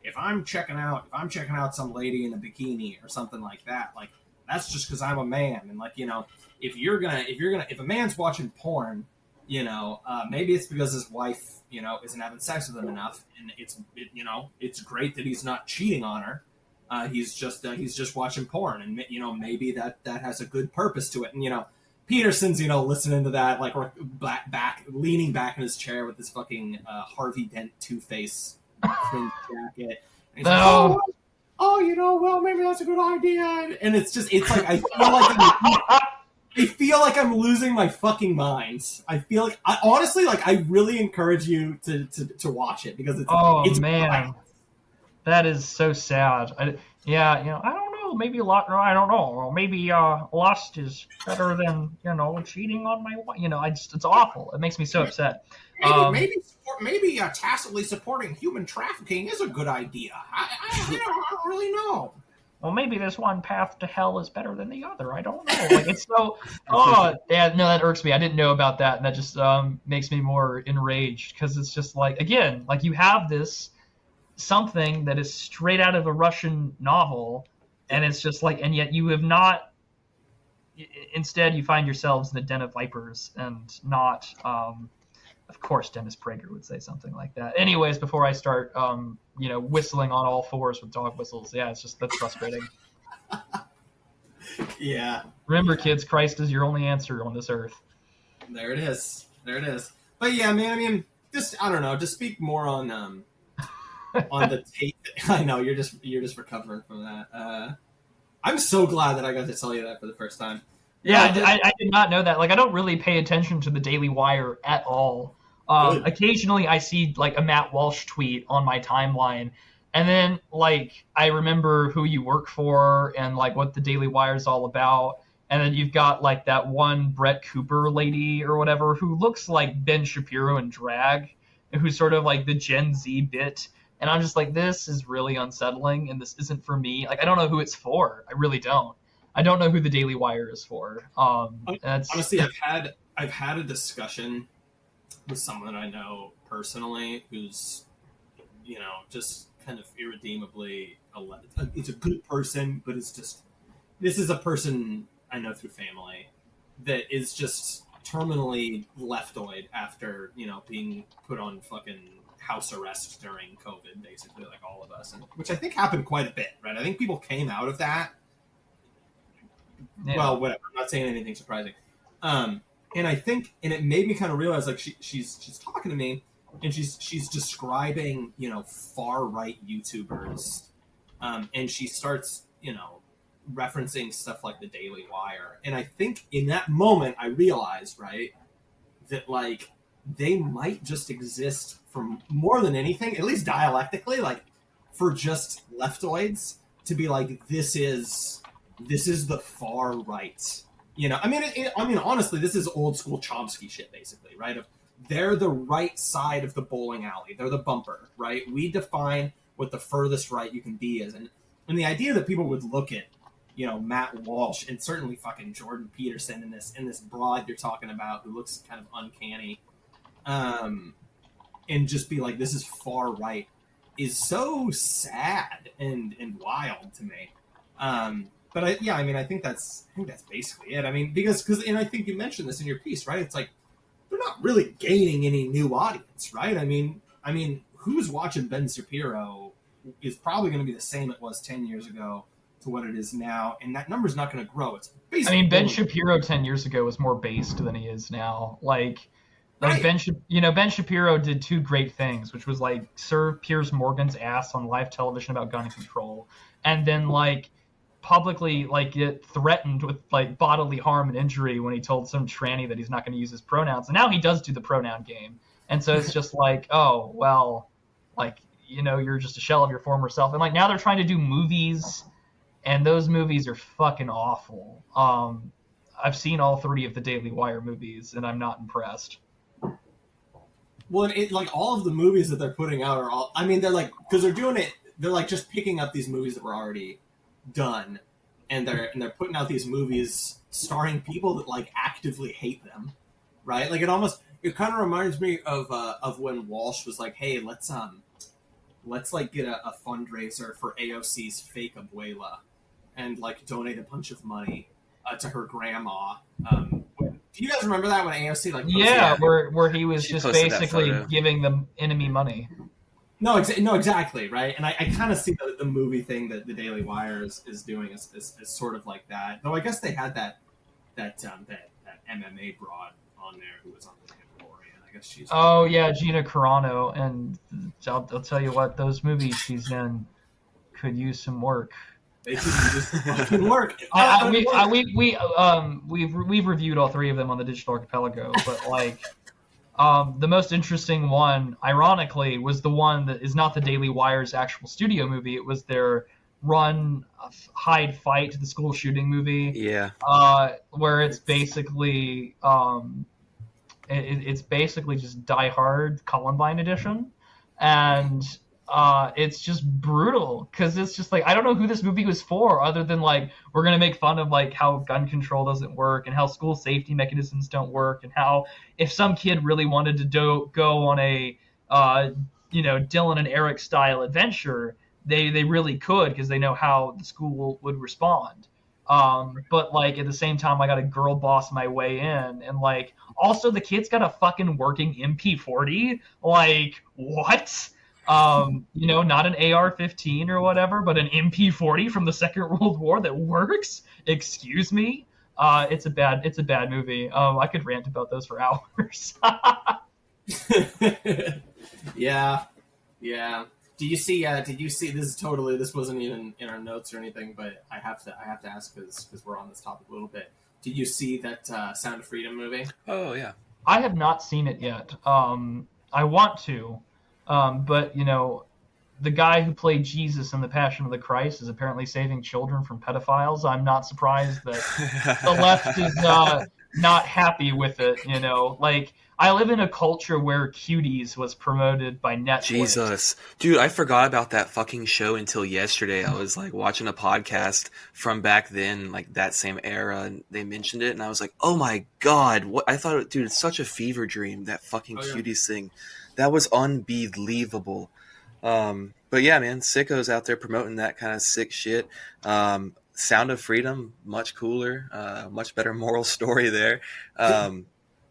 if I'm checking out some lady in a bikini or something like that, like that's just because I'm a man, and like if a man's watching porn, maybe it's because his wife, isn't having sex with him enough, and it's great that he's not cheating on her. He's just watching porn, and maybe that has a good purpose to it. And Peterson's listening to that like leaning back in his chair with his fucking Harvey Dent Two-Face cringe jacket. And he's like, well, maybe that's a good idea. And it's like I feel like I'm losing my fucking mind. I feel like I really encourage you to watch it because it's man. wild. That is so sad. I don't know. Maybe I don't know. Or maybe lust is better than cheating on my wife. It's awful. It makes me so upset. Maybe tacitly supporting human trafficking is a good idea. I don't really know. Well, maybe this one path to hell is better than the other. I don't know. Like it's so. That irks me. I didn't know about that, and that just makes me more enraged because it's just like again, like you have this something that is straight out of a Russian novel, and it's just like, and yet you have not. Instead, you find yourselves in the den of vipers, and not. Of course, Dennis Prager would say something like that. Anyways, before I start, whistling on all fours with dog whistles, that's frustrating. Yeah. Remember, kids, Christ is your only answer on this earth. There it is. But yeah, man, I mean, just I don't know, just speak more on the Tate. I know you're just recovering from that. I'm so glad that I got to tell you that for the first time. Yeah, I did not know that. Like, I don't really pay attention to the Daily Wire at all. Occasionally, I see like a Matt Walsh tweet on my timeline, and then like I remember who you work for and like what the Daily Wire is all about. And then you've got like that one Brett Cooper lady or whatever who looks like Ben Shapiro in drag, and who's sort of like the Gen Z bit. And I'm just like, this is really unsettling, and this isn't for me. Like, I don't know who it's for. I really don't. I don't know who the Daily Wire is for. Honestly, I've had a discussion with someone that I know personally who's, just kind of irredeemably it's a good person, but it's just this is a person I know through family that is just terminally leftoid after being put on fucking house arrest during COVID, basically, like all of us, and which I think happened quite a bit, right? I think people came out of that. Yeah. Well, whatever. I'm not saying anything surprising. And I think, and it made me kind of realize, like, she's talking to me, and she's describing, far right YouTubers, and she starts, referencing stuff like the Daily Wire, and I think in that moment I realized, right, that like they might just exist for more than anything, at least dialectically, like for just leftoids to be like, this is the far right. I mean, honestly, this is old school Chomsky shit, basically, right? They're the right side of the bowling alley. They're the bumper, right? We define what the furthest right you can be is. And the idea that people would look at, Matt Walsh and certainly fucking Jordan Peterson in this broad you're talking about who looks kind of uncanny, and just be like, this is far right, is so sad and wild to me. But I think that's basically it. I mean, because and I think you mentioned this in your piece, right? It's like they're not really gaining any new audience, right? I mean, who's watching Ben Shapiro is probably going to be the same it was 10 years ago to what it is now, and that number's not going to grow. It's basically. I mean, Ben Shapiro 10 years ago was more based than he is now. Like right. Ben Shapiro did two great things, which was like serve Piers Morgan's ass on live television about gun control, and then like publicly like get threatened with like bodily harm and injury when he told some tranny that he's not going to use his pronouns, and now he does do the pronoun game, and so it's just like, oh well, like, you know, you're just a shell of your former self. And like now they're trying to do movies, and those movies are fucking awful. I've seen all 3 of the Daily Wire movies, and I'm not impressed. Well, it like all of the movies that they're putting out are all. I mean, they're like, because they're doing it. They're like just picking up these movies that were already done, and they're putting out these movies starring people that like actively hate them, right? Like it kind of reminds me of when Walsh was like, hey, let's like get a fundraiser for AOC's fake abuela, and like donate a bunch of money to her grandma. Do you guys remember that when AOC like? Yeah, where he was just basically giving the enemy money. No, exactly, right. And I kind of see the movie thing that the Daily Wire is doing is sort of like that. Though I guess they had that MMA broad on there who was on the Mandalorian. I guess she's. Oh yeah, Gina Carano, and I'll tell you what, those movies she's in could use some work. They could use fucking work. We've reviewed all 3 of them on the Digital Archipelago, but like. The most interesting one, ironically, was the one that is not the Daily Wire's actual studio movie. It was their Run, Hide, Fight, the school shooting movie. Yeah. Where it's basically it's basically just Die Hard Columbine edition, and it's just brutal because it's just like, I don't know who this movie was for, other than like, we're gonna make fun of like how gun control doesn't work and how school safety mechanisms don't work, and how if some kid really wanted to go on a Dylan and Eric style adventure, they really could, because they know how the school would respond. But like at the same time, I got to girl boss my way in, and like also the kid's got a fucking working MP40. Like what? Not an AR-15 or whatever, but an MP40 from the Second World War that works. Excuse me. It's a bad movie. I could rant about those for hours. Yeah. Did you see? This wasn't even in our notes or anything, but I have to ask because we're on this topic a little bit. Did you see that Sound of Freedom movie? Oh yeah. I have not seen it yet. I want to. But, the guy who played Jesus in The Passion of the Christ is apparently saving children from pedophiles. I'm not surprised that the left is not happy with it, Like, I live in a culture where Cuties was promoted by Netflix. Jesus. Dude, I forgot about that fucking show until yesterday. I was, like, watching a podcast from back then, like, that same era, and they mentioned it, and I was like, oh my god, what? I thought, dude, it's such a fever dream, that fucking Cuties thing. That was unbelievable. But yeah, man, sickos out there promoting that kind of sick shit. Sound of Freedom, much cooler, much better moral story there.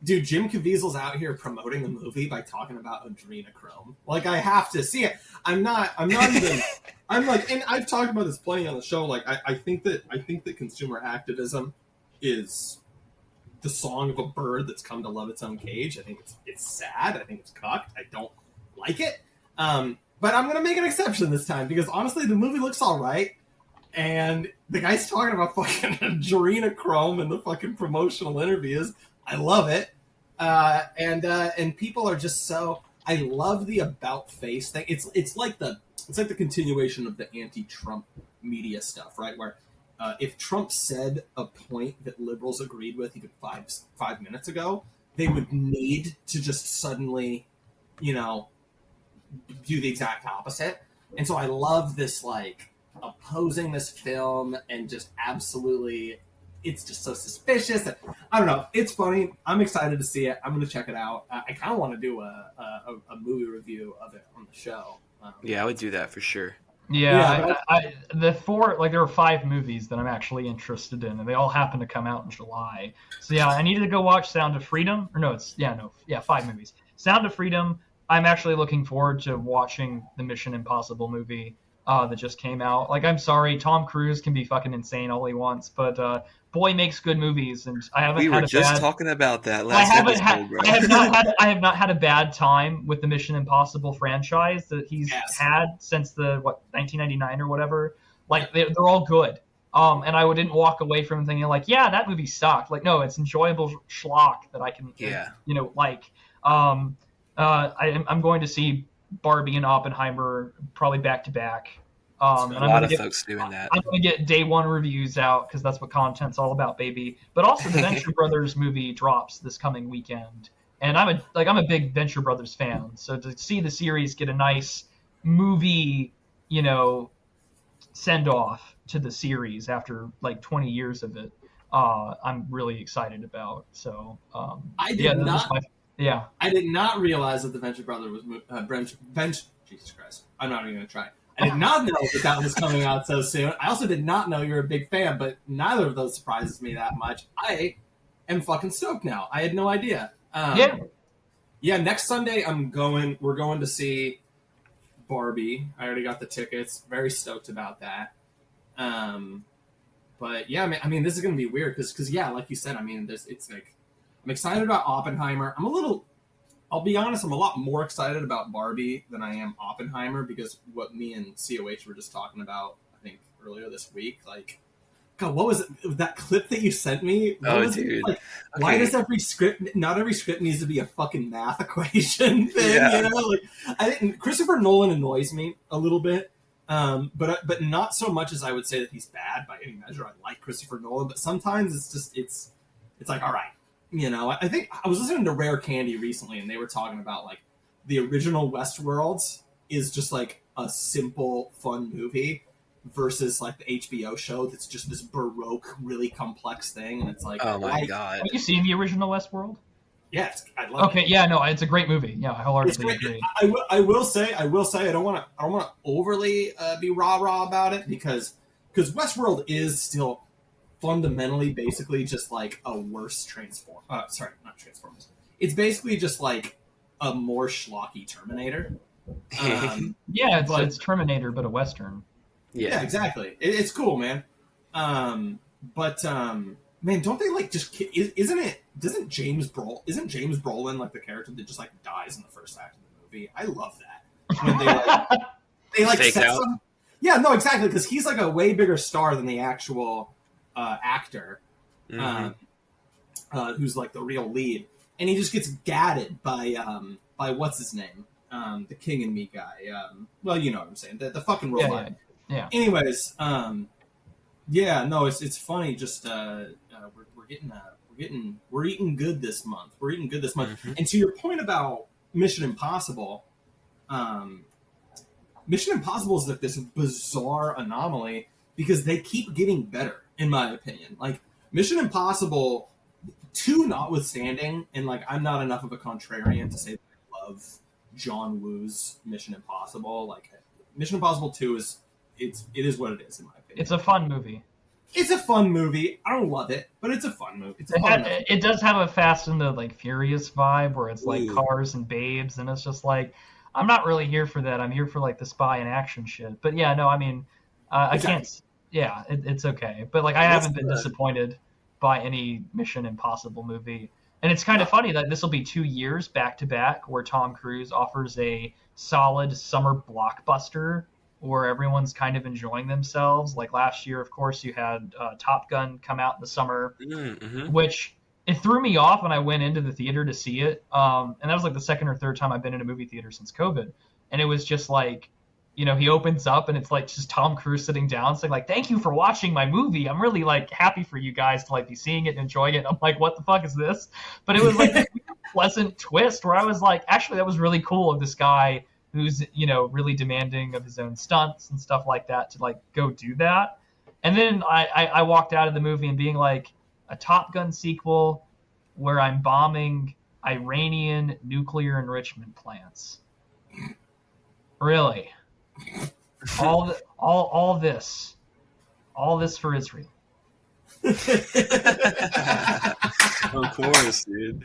Dude, Jim Caviezel's out here promoting the movie by talking about adrenochrome. Like, I have to see it. I'm not even. I'm like, and I've talked about this plenty on the show. Like, I think that consumer activism is the song of a bird that's come to love its own cage. I think it's sad. I think it's cucked. I don't like it. But I'm gonna make an exception this time because honestly, the movie looks all right, and the guy's talking about fucking adrenochrome in the fucking promotional interviews. I love it, and people are just so. I love the about face thing. It's like the continuation of the anti-Trump media stuff, right? Where if Trump said a point that liberals agreed with even 5 minutes ago, they would need to just suddenly, do the exact opposite. And so I love this, like, opposing this film and just absolutely, it's just so suspicious. And, I don't know. It's funny. I'm excited to see it. I'm going to check it out. I kind of want to do a movie review of it on the show. Yeah, I would do that for sure. Yeah, there were 5 movies that I'm actually interested in, and they all happen to come out in July. So yeah, I needed to go watch Sound of Freedom. 5 movies. Sound of Freedom. I'm actually looking forward to watching the Mission Impossible movie that just came out. Like, I'm sorry, Tom Cruise can be fucking insane all he wants, but boy makes good movies, and I haven't. We were just talking about that last episode, bro. I have not had a bad time with the Mission Impossible franchise that he's had since the 1999 or whatever. Like, they're all good. And I didn't walk away from it thinking like, yeah, that movie sucked. Like, no, it's enjoyable schlock that I can, like. I'm going to see Barbie and Oppenheimer probably back to back. A lot of folks doing that. I'm going to get day one reviews out because that's what content's all about, baby. But also, the Venture Brothers movie drops this coming weekend, and I'm a big Venture Brothers fan. So to see the series get a nice movie, send off to the series after like 20 years of it, I'm really excited about. So I did not realize that the Venture Brother was Jesus Christ. I'm not even going to try. I did not know that was coming out so soon. I also did not know you're a big fan, but neither of those surprises me that much. I am fucking stoked now. I had no idea. Yeah, next Sunday we're going to see Barbie. I already got the tickets. Very stoked about that. But yeah, I mean, this is going to be weird because yeah, like you said, I mean, it's like, I'm excited about Oppenheimer. I'll be honest, I'm a lot more excited about Barbie than I am Oppenheimer because what me and COH were just talking about, I think, earlier this week. Like, God, what was it? That clip that you sent me? Dude. Like, okay. Why does not every script needs to be a fucking math equation thing? Yeah. Like, Christopher Nolan annoys me a little bit. But not so much as I would say that he's bad by any measure. I like Christopher Nolan, but sometimes it's like, all right. I think I was listening to Rare Candy recently, and they were talking about like the original Westworld is just like a simple, fun movie versus like the HBO show that's just this baroque, really complex thing. And it's like, oh my God, have you seen the original Westworld? Yes, I love it. Okay, yeah, no, it's a great movie. Yeah, I wholeheartedly agree. I will say, I don't want to overly be rah about it because Westworld is still fundamentally basically just like a worse Transformers. It's basically just like a more schlocky Terminator. It's Terminator, but a Western. Yeah, exactly. It's cool, man. But man, don't they like just? Isn't James Brolin like the character that just like dies in the first act of the movie? I love that when they like fake out. Yeah, no, exactly, because he's like a way bigger star than the actual actor, who's like the real lead, and he just gets gadded by what's his name, the King and Me guy. Well, you know what I'm saying, the fucking robot. Yeah. Anyways, it's funny. Just we're eating good this month. And to your point about Mission Impossible, Mission Impossible is like this bizarre anomaly because they keep getting better, in my opinion. Like, Mission Impossible 2 notwithstanding, and like, I'm not enough of a contrarian to say that I love John Woo's Mission Impossible. Like, Mission Impossible 2 it is what it is, in my opinion. It's a fun movie. It's a fun movie. I don't love it, but it's a fun movie. It does have a Fast and the like Furious vibe where it's like cars and babes, and it's just like, I'm not really here for that. I'm here for like the spy and action shit. But yeah, no, I mean, I can't. Yeah, it's okay. But like, I haven't been disappointed by any Mission Impossible movie. And it's kind of funny that this will be 2 years back to back where Tom Cruise offers a solid summer blockbuster where everyone's kind of enjoying themselves. Like last year, of course, you had Top Gun come out in the summer, which it threw me off when I went into the theater to see it. And that was like the second or third time I've been in a movie theater since COVID. And it was just like, he opens up and it's like just Tom Cruise sitting down saying like, thank you for watching my movie. I'm really like happy for you guys to like be seeing it and enjoying it. I'm like, what the fuck is this? But it was like a pleasant twist where I was like, actually, that was really cool of this guy who's, really demanding of his own stunts and stuff like that to like go do that. And then I walked out of the movie and being like, a Top Gun sequel where I'm bombing Iranian nuclear enrichment plants. Really? All this for Israel. Of course, dude.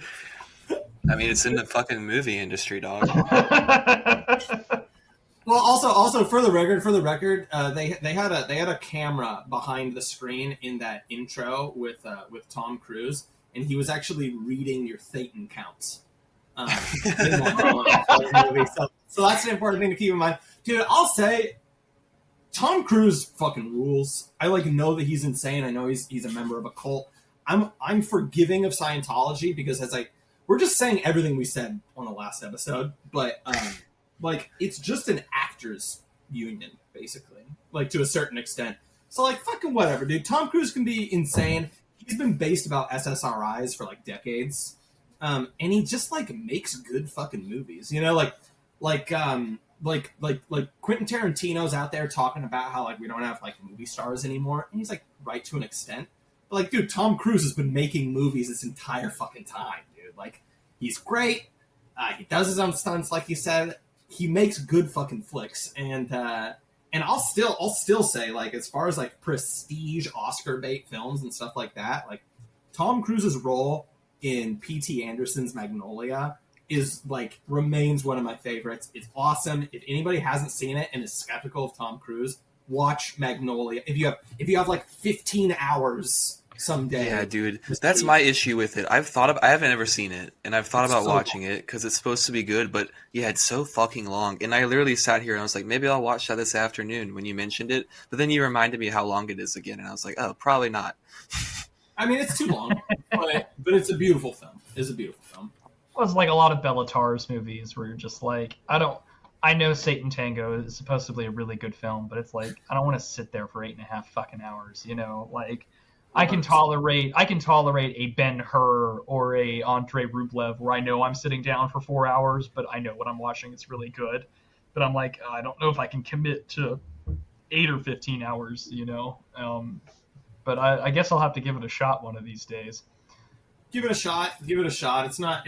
I mean, it's in the fucking movie industry, dog. Well, also for the record, they had a camera behind the screen in that intro with Tom Cruise, and he was actually reading your Thetan counts. In that movie. So that's an important thing to keep in mind, dude. I'll say, Tom Cruise fucking rules. I like know that he's insane. I know he's a member of a cult. I'm forgiving of Scientology because we're just saying everything we said on the last episode, but like it's just an actors union basically, like to a certain extent. So like fucking whatever, dude. Tom Cruise can be insane. He's been based about SSRIs for like decades, and he just like makes good fucking movies. You know, like Quentin Tarantino's out there talking about how like we don't have like movie stars anymore, and he's like right to an extent. But like, dude, Tom Cruise has been making movies this entire fucking time, dude. Like, he's great. He does his own stunts, like you said. He makes good fucking flicks, and I'll still say, like, as far as like prestige Oscar bait films and stuff like that, like Tom Cruise's role in P.T. Anderson's Magnolia is like remains one of my favorites. It's awesome. If anybody hasn't seen it and is skeptical of Tom Cruise, watch Magnolia. If you have like 15 hours someday. Yeah, dude, that's my issue with it. I haven't ever seen it, and I've thought about watching it because it's supposed to be good, but yeah, it's so fucking long. And I literally sat here and I was like, maybe I'll watch that this afternoon when you mentioned it, but then you reminded me how long it is again, and I was like, oh, probably not. I mean, it's too long, but it's a beautiful film. It's a beautiful film. Well, it's like a lot of Bellatar's movies where you're just like, I know Satan Tango is supposedly a really good film, but it's like, I don't want to sit there for 8.5 fucking hours, you know, like I can tolerate a Ben-Hur or a Andrei Rublev where I know I'm sitting down for 4 hours, but I know what I'm watching. It's really good. But I'm like, I don't know if I can commit to 8 or 15 hours, you know? But I guess I'll have to give it a shot one of these days. Give it a shot. It's not,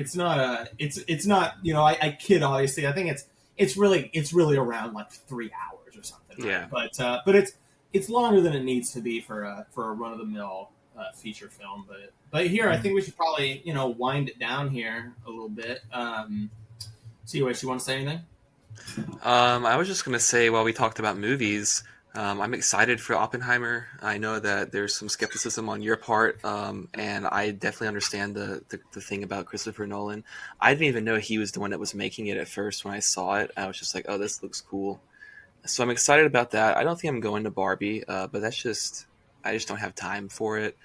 you know, I kid, obviously. I think it's really around like 3 hours or something. Yeah. Right? But it's longer than it needs to be for a run of the mill feature film. But here, I think we should probably, you know, wind it down here a little bit. See, what you want to say anything? I was just gonna say, while we talked about movies, I'm excited for Oppenheimer. I know that there's some skepticism on your part, and I definitely understand the thing about Christopher Nolan. I didn't even know he was the one that was making it at first. When I saw it, I was just like, oh, this looks cool. So I'm excited about that. I don't think I'm going to Barbie, but I just don't have time for it.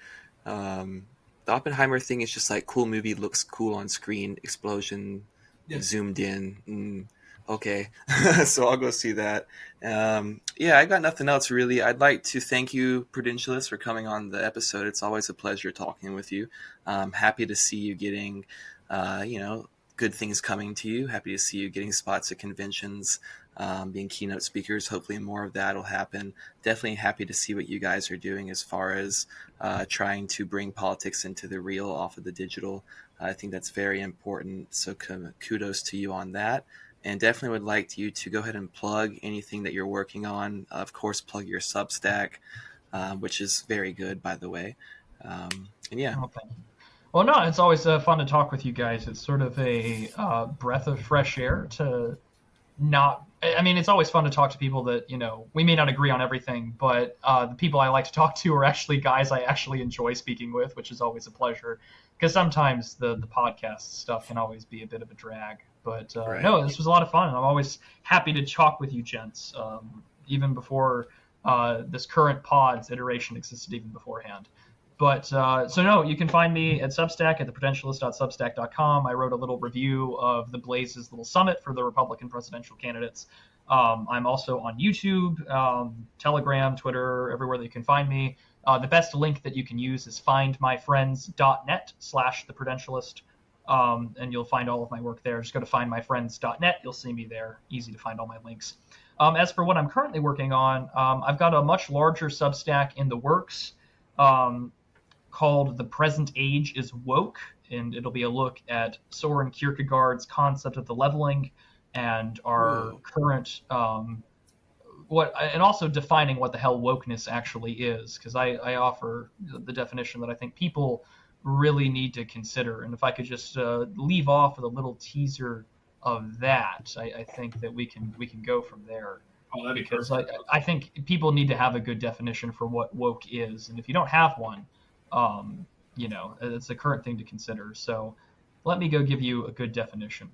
The Oppenheimer thing is just like, cool movie, looks cool on screen, explosion, zoomed in. Okay, so I'll go see that. I got nothing else really. I'd like to thank you, Prudentialist, for coming on the episode. It's always a pleasure talking with you. Happy to see you getting, good things coming to you. Happy to see you getting spots at conventions, being keynote speakers. Hopefully more of that will happen. Definitely happy to see what you guys are doing as far as trying to bring politics into the real off of the digital. I think that's very important. So kudos to you on that. And definitely would like you to go ahead and plug anything that you're working on. Of course, plug your Substack, which is very good, by the way. Well, no, it's always fun to talk with you guys. It's sort of a breath of fresh air to not. I mean, it's always fun to talk to people that, you know, we may not agree on everything, but the people I like to talk to are actually guys I actually enjoy speaking with, which is always a pleasure. Because sometimes the podcast stuff can always be a bit of a drag. But right. No, this was a lot of fun. I'm always happy to talk with you gents, even before this current pod's iteration existed even beforehand. But you can find me at Substack at theprudentialist.substack.com. I wrote a little review of the Blaze's little summit for the Republican presidential candidates. I'm also on YouTube, Telegram, Twitter, everywhere that you can find me. The best link that you can use is findmyfriends.net/theprudentialist. And you'll find all of my work there. Just go to findmyfriends.net. You'll see me there. Easy to find all my links. As for what I'm currently working on, I've got a much larger Substack in the works called The Present Age is Woke, and it'll be a look at Soren Kierkegaard's concept of the leveling and our current and also defining what the hell wokeness actually is, because I offer the definition that I think people really need to consider. And if I could just leave off with a little teaser of that, I think that we can go from there. Oh, that'd be because perfect. I think people need to have a good definition for what woke is, and if you don't have one, it's a current thing to consider. So let me go give you a good definition.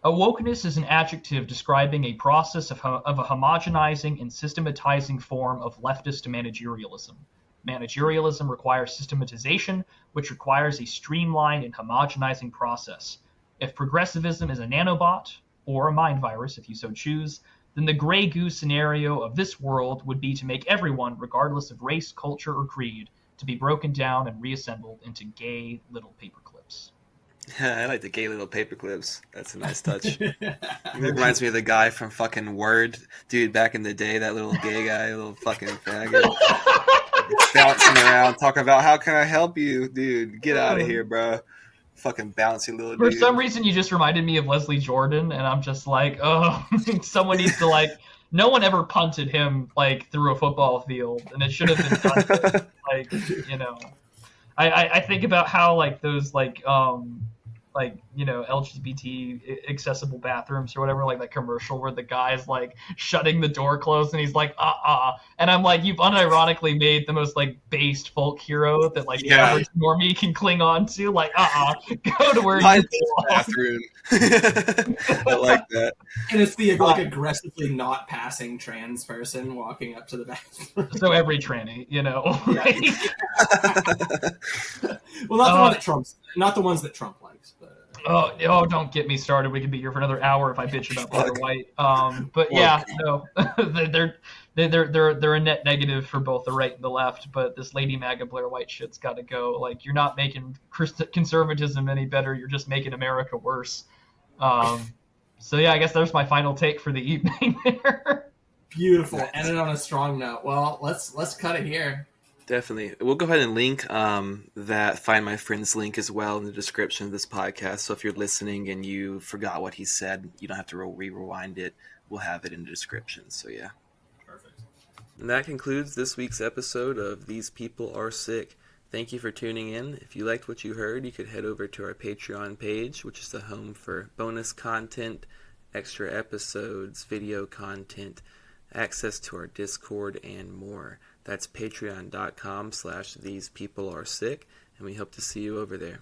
Awokeness is an adjective describing a process of a homogenizing and systematizing form of leftist managerialism. Managerialism requires systematization, which requires a streamlined and homogenizing process. If progressivism is a nanobot, or a mind virus if you so choose, then the gray goose scenario of this world would be to make everyone, regardless of race, culture, or creed, to be broken down and reassembled into gay little paperclips. I like the gay little paperclips. That's a nice touch. It reminds me of the guy from fucking Word. Dude, back in the day, that little gay guy, little fucking faggot. Bouncing around, talking about, how can I help you? Dude, get out of here, bro. Fucking bouncy little dude. For some reason, you just reminded me of Leslie Jordan, and I'm just like, oh, someone needs to, like, no one ever punted him, like, through a football field, and it should have been done. Like, you know. I think about how, like, those, like, you know, LGBT accessible bathrooms or whatever, like that commercial where the guy's like shutting the door closed and he's like, and I'm like, you've unironically made the most like based folk hero that like the average normie can cling on to, like, go to where you belong. Bathroom. I like that. And it's the like aggressively not passing trans person walking up to the bathroom. So every tranny, you know. Well, not the one that Trump's, not the ones that Trump likes. But... Oh, don't get me started. We could be here for another hour if I bitch about black or white. But yeah, no, they're a net negative for both the right and the left. But this Lady MAGA Blair White shit's got to go. Like, you're not making conservatism any better. You're just making America worse. So yeah, I guess there's my final take for the evening there. Beautiful. Ended on a strong note. Well, let's cut it here. Definitely. We'll go ahead and link that Find My Friends link as well in the description of this podcast. So if you're listening and you forgot what he said, you don't have to rewind it. We'll have it in the description. So yeah. Perfect. And that concludes this week's episode of These People Are Sick. Thank you for tuning in. If you liked what you heard, you could head over to our Patreon page, which is the home for bonus content, extra episodes, video content, access to our Discord, and more. That's patreon.com/thesepeoplearesick, and we hope to see you over there.